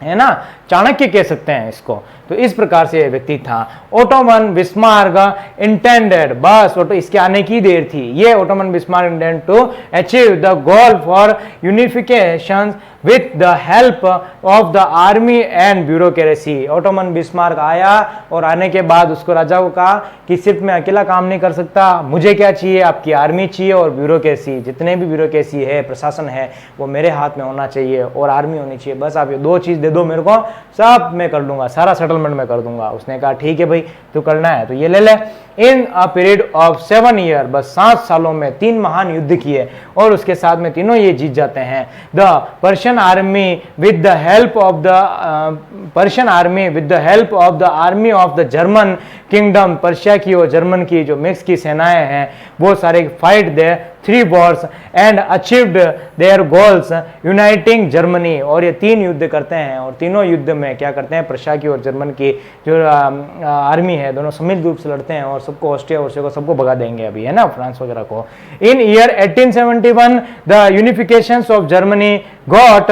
है ना, चाणक्य कह सकते हैं इसको। तो इस प्रकार से व्यक्ति था। ओटोमन बिस्मार्क इंटेंडेड, बस इसके आने की देर थी। ये Otto von Bismarck intend to achieve the goal for unification with the help of the army and bureaucracy. Otto von Bismarck आया और आने के बाद उसको राजा को कहा कि सिर्फ मैं अकेला काम नहीं कर सकता, मुझे क्या चाहिए, आपकी आर्मी चाहिए और ब्यूरोक्रेसी, जितने भी ब्यूरोक्रेसी है, प्रशासन है, वो मेरे हाथ में होना चाहिए और आर्मी होनी चाहिए। बस आप ये दो चीज दे दो मेरे को, सब मैं कर लूंगा, सारा सेटलमेंट मैं कर दूंगा। उसने कहा ठीक है भाई, तू करना है तो ये ले ले। इन अ पीरियड ऑफ 7 ईयर, बस 7 सालों में 3 महान युद्ध किए और उसके साथ में तीनों ये जीत जाते हैं। The Persian army with the help of the Persian army with the help of the army of the German kingdom, Persia की और जर्मन की जो मिक्स की सेनाएं हैं वो सारे fight they 3 Wars and achieved their goals uniting Germany. और ये 3 युद्ध करते हैं और तीनों युद्ध में क्या करते हैं, पर्शिया की और जर्मन की जो आर्मी है दोनों सम्मिलित रूप से लड़ते हैं और सबको ऑस्ट्रिया को सबको भगा देंगे अभी, है ना, फ्रांस वगैरह को। In year 1871 the unification of Germany got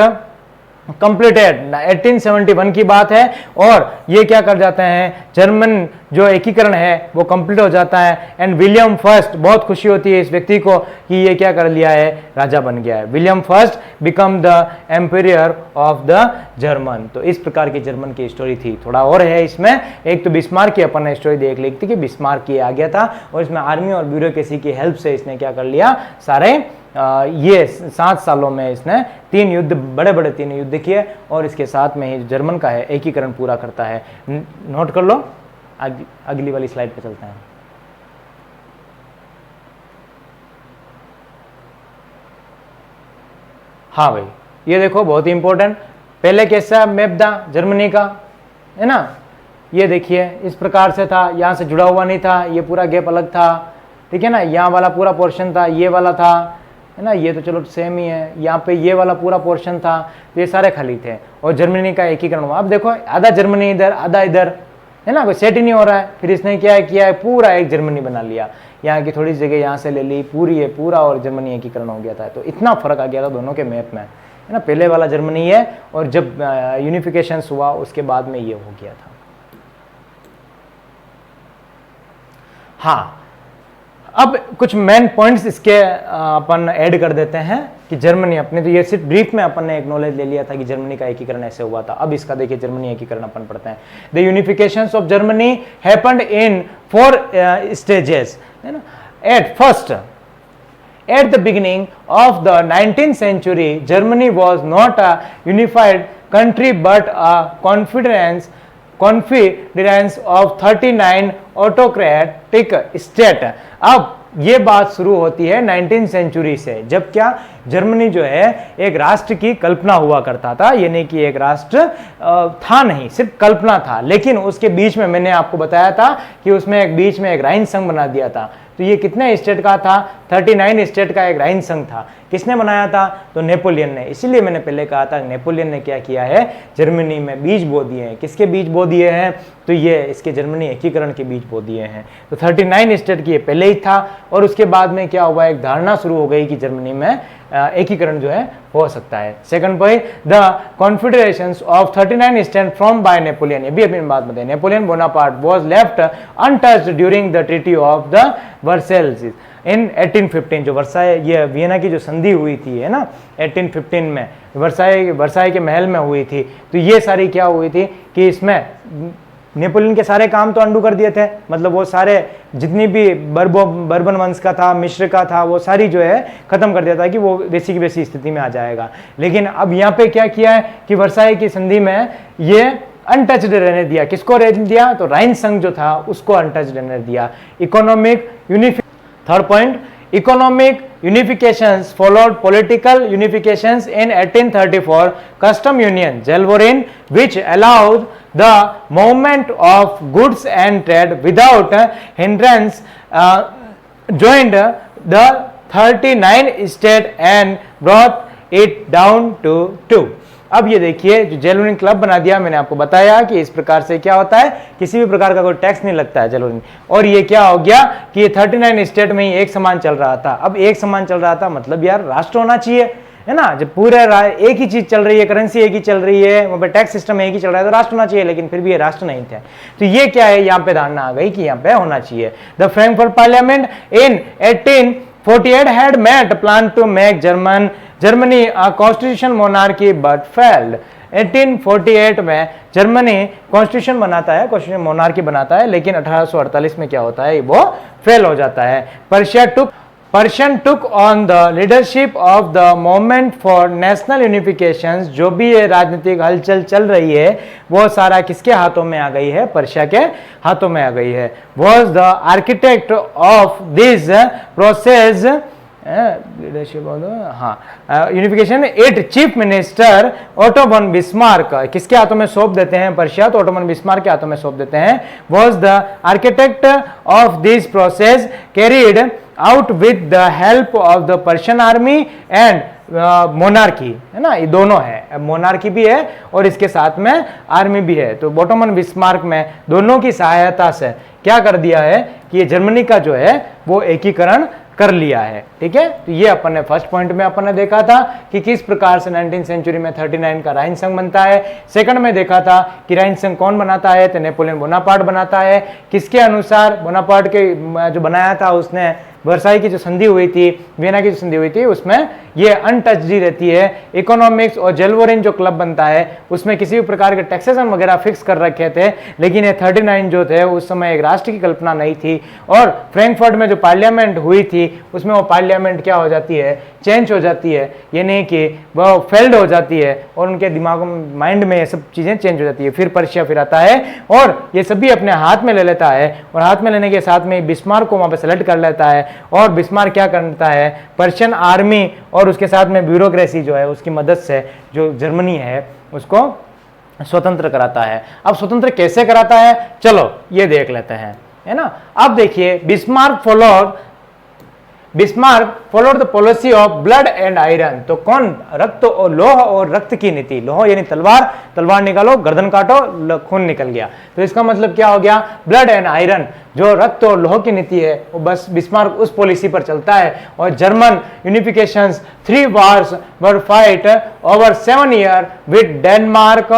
completed. 1871 की बात है और ये क्या कर जाते हैं, जर्मन जो एकीकरण है वो कंप्लीट हो जाता है। एंड विलियम फर्स्ट, बहुत खुशी होती है इस व्यक्ति को कि ये क्या कर लिया है, राजा बन गया है। William first become the emperor of the German. तो इस प्रकार की जर्मन की स्टोरी थी। थोड़ा और है इसमें, एक तो बिस्मार्क की अपन ने स्टोरी देख ली थी कि बिस्मार्क की आ गया था और इसमें आर्मी और ब्यूरोक्रेसी की हेल्प से इसने क्या कर लिया, सारे ये 7 सालों में इसने 3 युद्ध, बड़े बड़े 3 युद्ध किए और इसके साथ में ही जर्मन का है एकीकरण पूरा करता है। नोट कर लो, अगली वाली स्लाइड पे चलते हैं। हाँ भाई, ये देखो बहुत ही इंपॉर्टेंट, पहले कैसा मैप था जर्मनी का, है ना, ये देखिए इस प्रकार से था, यहां से जुड़ा हुआ नहीं था, ये पूरा गैप अलग था, ठीक है ना, यहाँ वाला पूरा पोर्शन था, ये वाला था, है ना, ये तो चलो सेम ही है, यहाँ पे ये वाला पूरा पोर्शन था, तो ये सारे खाली थे और जर्मनी का एकीकरण हुआ। अब देखो आधा जर्मनी इधर आधा इधर, है ना, कोई सेट ही नहीं हो रहा है। फिर इसने क्या किया है, पूरा एक जर्मनी बना लिया, यहाँ की थोड़ी जगह यहाँ से ले ली, पूरी है पूरा और जर्मनी एकीकरण हो गया था। तो इतना फर्क आ गया था दोनों के मैप में, है ना, पहले वाला जर्मनी है और जब यूनिफिकेशन हुआ उसके बाद में ये हो गया था। हाँ, अब कुछ मेन पॉइंट्स इसके अपन ऐड कर देते हैं कि जर्मनी अपने, तो ये सिर्फ ब्रीफ में अपन ने एक नॉलेज ले लिया था कि जर्मनी का एकीकरण ऐसे हुआ था। अब इसका देखिए जर्मनी एकीकरण अपन पढ़ते हैं। The unification of Germany happened in 4 stages, है ना। At first, at the beginning of the 19th century, Germany was not a unified country but a confederation of 39 autocratic states. अब ये बात शुरू होती है 19th सेंचुरी से, जब क्या जर्मनी जो है एक राष्ट्र की कल्पना हुआ करता था, यानी कि एक राष्ट्र था नहीं, सिर्फ कल्पना था। लेकिन उसके बीच में मैंने आपको बताया था कि उसमें एक बीच में एक राइन संघ बना दिया था। तो ये कितने स्टेट का था, 39 स्टेट का एक राइन संघ था। किसने बनाया था, तो नेपोलियन ने। इसीलिए मैंने पहले कहा था नेपोलियन ने क्या किया है, जर्मनी में बीज बो दिए हैं। किसके बीज बो दिए हैं, तो ये इसके जर्मनी एकीकरण के बीज बो दिए हैं। तो 39 स्टेट की ये पहले ही था और उसके बाद में क्या हुआ, एक धारणा शुरू हो गई कि जर्मनी में एकीकरण जो है हो सकता है। Second point, the confederations of 39 state from by Napoleon. ये भी अपनी बात बताइए, Napoleon Bonaparte was left untouched during the treaty of the Versailles in 1815। जो वर्साई, ये वियना की जो संधि हुई थी, है ना, 1815 में वर्साई के महल में हुई थी। तो ये सारी क्या हुई थी कि इसमें नेपोलियन के सारे काम तो अंडू कर दिए थे, मतलब वो सारे जितनी भी बर्बन वंश का था, मिश्र का था, वो सारी जो है खत्म कर दिया था कि वो वैसी की वैसी स्थिति में आ जाएगा। लेकिन अब यहाँ पे क्या किया है कि वर्साई की संधि में ये अनटच्ड रहने दिया। किसको रहने दिया, तो राइन संघ जो था उसको अनटच्ड रहने दिया। Economic third point, economic unifications followed political unifications in 1834 custom union Jalvorin, which allowed the movement of goods and trade without hindrance joined the 39 state and brought it down to 2। अब ये देखिए, जो जेलुरिन क्लब बना दिया, मैंने आपको बताया कि इस प्रकार से क्या होता है, किसी भी प्रकार का कोई टैक्स नहीं लगता है जेलुरिन। और ये क्या हो गया कि ये 39 स्टेट में ही एक समान चल रहा था। अब एक समान चल रहा था मतलब यार राष्ट्र होना चाहिए, है ना। जब पूरे एक ही चीज चल रही है, करेंसी एक ही चल रही है, वहां पे टैक्स सिस्टम एक ही चल रहा है, तो राष्ट्र होना चाहिए, लेकिन फिर भी ये राष्ट्र नहीं थे। तो ये क्या है, यहाँ पे धारणा आ गई कि यहाँ पे होना चाहिए। The Frankfurt parliament in 1848 had met plan to make Germany a constitution monarchy but failed. 1848 में जर्मनी कॉन्स्टिट्यूशन बनाता है, कॉन्स्टिट्यूशन मोनार्की बनाता है, लेकिन 1848 में क्या होता है, वो फेल हो जाता है। Persian took on the leadership of the movement for national unification। जो भी ये राजनीतिक हलचल चल रही है वो सारा किसके हाथों में आ गई है, पर्शिया के हाथों में आ गई है। Was the architect of this process leadership unification it chief minister auto von Bismarck. किसके हाथों में सौंप देते हैं पर्शिया, तो ओटो वन बिस्मार्क के हाथों में सौंप देते हैं। Was the architect of this process carried out with the help of the Persian army and monarchy, है ना, ये दोनों है, मोनार्की भी है और इसके साथ में आर्मी भी है। तो ओटोमन बिस्मार्क में दोनों की सहायता से क्या कर दिया है कि ये जर्मनी का जो है वो एकीकरण कर लिया है। ठीक है, तो ये अपन ने फर्स्ट पॉइंट में अपन ने देखा था कि किस प्रकार से 19th सेंचुरी में 39 का राइन संघ बनता है। सेकंड में देखा था कि राइन संघ कौन बनाता है, तो नेपोलियन बोनापार्ट बनाता है। किसके अनुसार बोनापार्ट के जो बनाया था उसने वर्साई की जो संधि हुई थी, वियना की जो संधि हुई थी, उसमें ये अनटच्ड रहती है। इकोनॉमिक्स और जेलवरिन जो क्लब बनता है उसमें किसी भी प्रकार के टैक्सेशन वगैरह फिक्स कर रखे थे, लेकिन ये 39 जो थे उस समय एक राष्ट्र की कल्पना नहीं थी। और फ्रैंकफर्ट में जो पार्लियामेंट हुई थी उसमें वो पार्लियामेंट क्या हो जाती है, चेंज हो जाती है, ये नहीं कि वो फेल्ड हो जाती है और उनके दिमाग में, माइंड में ये सब चीजें चेंज हो जाती है। फिर पर्शिया फिर आता है और ये सभी अपने हाथ में ले लेता है और हाथ में लेने के साथ में बिस्मार्क को वहां पे सेलेक्ट कर लेता है और बिस्मार्क क्या करता है, पर्शियन आर्मी और उसके साथ में ब्यूरोक्रेसी जो है उसकी मदद से जो जर्मनी है उसको स्वतंत्र कराता है। अब स्वतंत्र कैसे कराता है, चलो ये देख लेते हैं, है ना। अब देखिए, Bismarck followed the policy of blood and iron. तो कौन, रक्त और लोह और रक्त की नीति। लोह यानी तलवार, तलवार निकालो गर्दन काटो खून निकल गया, तो इसका मतलब क्या हो गया, ब्लड एंड आयरन, जो रक्त और लोह की नीति है वो बस बिस्मार्क उस पॉलिसी पर चलता है। और German unifications 3 wars were fight over 7 years with Denmark,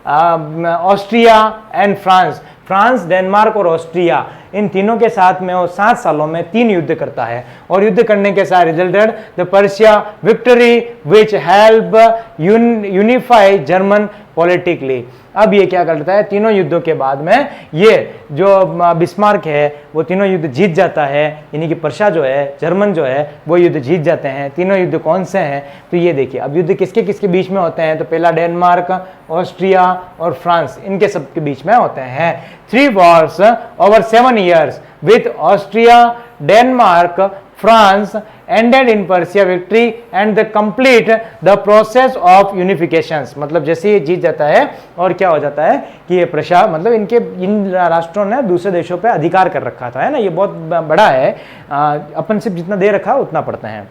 Austria and France, Denmark और ऑस्ट्रिया, इन तीनों के साथ में वो 7 सालों में 3 युद्ध करता है। और युद्ध करने के साथ resulted the Persia victory which help unify German politically. अब ये क्या करता है, तीनों युद्धों के बाद में ये जो बिस्मार्क है वो तीनों युद्ध जीत जाता है, यानी कि पर्शिया जो है, जर्मन जो है वो युद्ध जीत जाते हैं। तीनों युद्ध कौन से हैं, तो ये देखिए, अब युद्ध किसके किसके बीच में होते हैं, तो पहला डेनमार्क, ऑस्ट्रिया और फ्रांस, इनके सब के बीच में होते हैं। 3 wars over 7 years with Austria, Denmark, France ended in Persia victory and the complete the process of unifications। मतलब जैसे ये जीत जाता है और क्या हो जाता है कि ये पर्शिया, मतलब इन राष्ट्रों ने दूसरे देशों पे अधिकार कर रखा था, है ना, ये बहुत बड़ा है, अपन सिर्फ जितना दे रखा उतना पढ़ते हैं।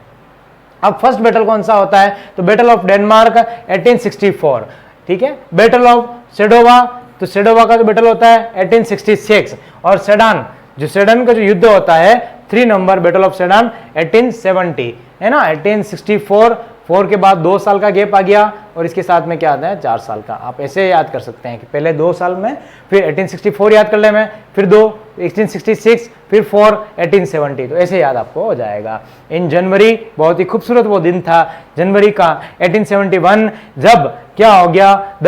अब फर्स्ट बैटल कौन सा होता है, तो बैटल ऑफ डेनमार्क 1864, ठीक है। बैटल ऑफ सेडोवा, तो सेडोवा का जो बैटल होता है 1866। और सेडान, जो सेडन का जो युद्ध होता है 3 नंबर बैटल ऑफ सेडान 1870, है ना। 1864, 4 के बाद 2 साल का गैप आ गया और इसके साथ में क्या आता है, 4 साल का। आप ऐसे याद कर सकते हैं कि पहले 2 साल में, फिर 1864 याद कर ले में, फिर 2 1866, फिर 4 1870, तो ऐसे याद आपको हो जाएगा। इन जनवरी, बहुत ही खूबसूरत वो दिन था जनवरी का 1871, जब क्या हो गया, the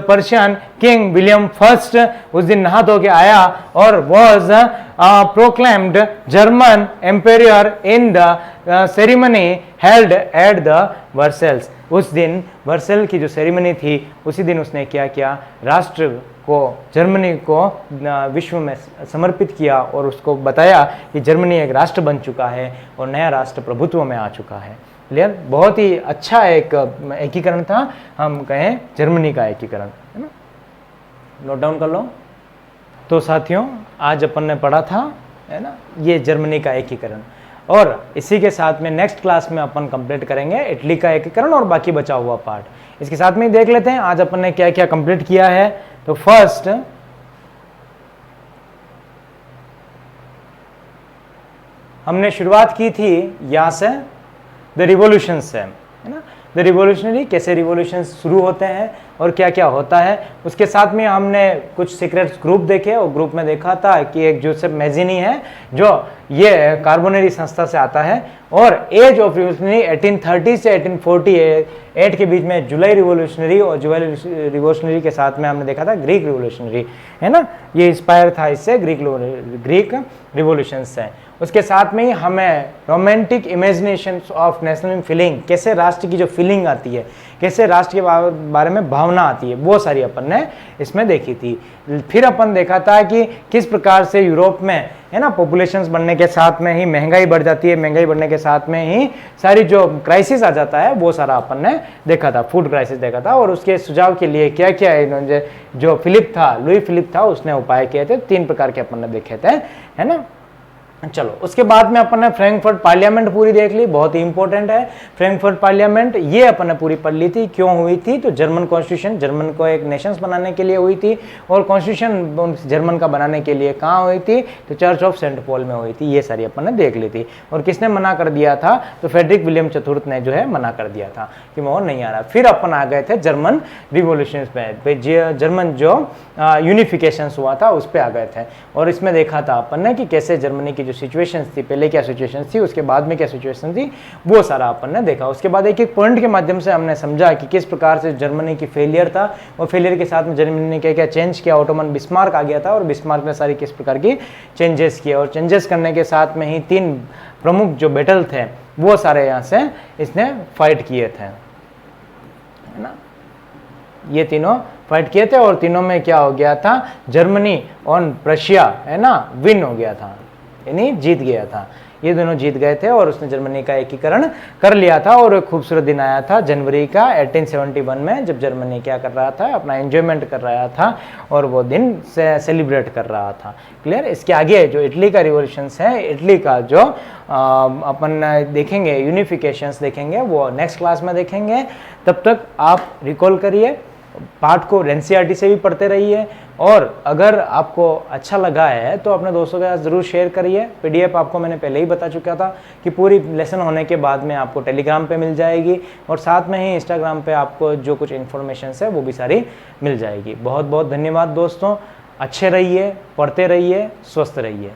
Persian king William first उस दिन नहा धो के आया और was proclaimed German Imperial in the ceremony held at the Versailles. उस दिन वर्सेल की जो सेरेमनी थी उसी दिन उसने क्या किया, राष्ट्र को, जर्मनी को विश्व में समर्पित किया और उसको बताया कि जर्मनी एक राष्ट्र बन चुका है और नया राष्ट्र प्रभुत्व में आ चुका है। क्लियर, बहुत ही अच्छा एक एकीकरण था, हम कहें जर्मनी का एकीकरण, है ना। नोट डाउन कर लो। तो साथियों, आज अपन ने पढ़ा था, है ना, ये जर्मनी का एकीकरण, और इसी के साथ में नेक्स्ट क्लास में अपन कंप्लीट करेंगे इटली का एकीकरण और बाकी बचा हुआ पार्ट। इसके साथ में ही देख लेते हैं आज अपन ने क्या क्या कंप्लीट किया है। तो फर्स्ट हमने शुरुआत की थी यहाँ से, द रिवॉल्यूशन से, है ना, द रिवॉल्यूशनरी, कैसे रिवॉल्यूशन शुरू होते हैं और क्या क्या होता है। उसके साथ में हमने कुछ सीक्रेट्स ग्रुप देखे, और ग्रुप में देखा था कि एक जोसेफ मैजिनी है जो ये कार्बोनरी संस्था से आता है, और एज ऑफ रिवॉल्यूशनरी 1830 से 1848 के बीच में जुलाई रिवॉल्यूशनरी, और जुलाई रिवॉल्यूशनरी के साथ में हमने देखा था ग्रीक रिवॉल्यूशनरी, है ना, ये इंस्पायर था इससे, ग्रीक रिवॉल्यूशन से। उसके साथ में ही हमें romantic imagination of national feeling, कैसे राष्ट्र की जो फीलिंग आती है, कैसे राष्ट्र के बारे में भावना आती है, वो सारी अपन ने इसमें देखी थी। फिर अपन देखा था कि किस प्रकार से यूरोप में, है ना, पॉपुलेशंस बढ़ने के साथ में ही महंगाई बढ़ जाती है, महंगाई बढ़ने के साथ में ही सारी जो क्राइसिस आ जाता है, वो सारा अपन ने देखा था, फूड क्राइसिस देखा था, और उसके सुझाव के लिए क्या क्या इन्होंने, जो फिलिप था, लुई फिलिप था, उसने उपाय किए थे, 3 प्रकार के अपन ने देखे थे, है ना। चलो, उसके बाद में अपन ने फ्रैंकफर्ट पार्लियामेंट पूरी देख ली, बहुत ही इंपॉर्टेंट है फ्रैंकफर्ट पार्लियामेंट, ये अपन ने पूरी पढ़ ली थी। क्यों हुई थी? तो जर्मन कॉन्स्टिट्यूशन, जर्मन को एक नेशंस बनाने के लिए हुई थी, और कॉन्स्टिट्यूशन जर्मन का बनाने के लिए कहाँ हुई थी? तो चर्च ऑफ सेंट पॉल में हुई थी। ये सारी अपन ने देख ली थी। और किसने मना कर दिया था? तो फ्रेडरिक विलियम चतुर्थ ने जो है मना कर दिया था कि वो नहीं आ रहा। फिर अपन आ गए थे जर्मन रिवॉल्यूशन पे, जर्मन जो यूनिफिकेशन हुआ था उस पर आ गए थे, और इसमें देखा था अपन ने कि कैसे जर्मनी की जो सिचुएशन थी, पहले क्या सिचुएशन थी, उसके बाद में क्या सिचुएशन थी, वो सारा अपन ने देखा। उसके बाद एक एक पॉइंट के माध्यम से हमने समझा कि किस प्रकार से जर्मनी की फेलियर था, और फेलियर के साथ में जर्मनी ने क्या क्या चेंज किया। ऑटोमन बिस्मार्क आ गया था, और बिस्मार्क ने सारी किस प्रकार की चेंजेस किए, और चेंजेस करने के साथ में ही 3 प्रमुख जो बैटल थे वो सारे यहाँ से इसने फाइट किए थे, है ना, ये तीनों फाइट किए थे, और तीनों में क्या हो गया था? जर्मनी और रशिया, है ना, विन हो गया था, यानी जीत गया था। ये दोनों जीत गए थे, और उसने जर्मनी का एकीकरण कर लिया था। और एक खूबसूरत दिन आया था जनवरी का 1871 में, जब जर्मनी क्या कर रहा था? अपना एंजॉयमेंट कर रहा था, और वो दिन से सेलिब्रेट कर रहा था। क्लियर? इसके आगे जो इटली का रिवॉल्यूशन है, इटली का जो अपन देखेंगे, यूनिफिकेशंस देखेंगे, वो नेक्स्ट क्लास में देखेंगे। तब तक आप रिकॉल करिए, पाठ को एनसीईआरटी से भी पढ़ते रहिए, और अगर आपको अच्छा लगा है तो अपने दोस्तों के साथ ज़रूर शेयर करिए। पीडीएफ आपको मैंने पहले ही बता चुका था कि पूरी लेसन होने के बाद में आपको टेलीग्राम पे मिल जाएगी, और साथ में ही इंस्टाग्राम पे आपको जो कुछ इन्फॉर्मेशन है वो भी सारी मिल जाएगी। बहुत बहुत धन्यवाद दोस्तों, अच्छे रहिए, पढ़ते रहिए, स्वस्थ रहिए।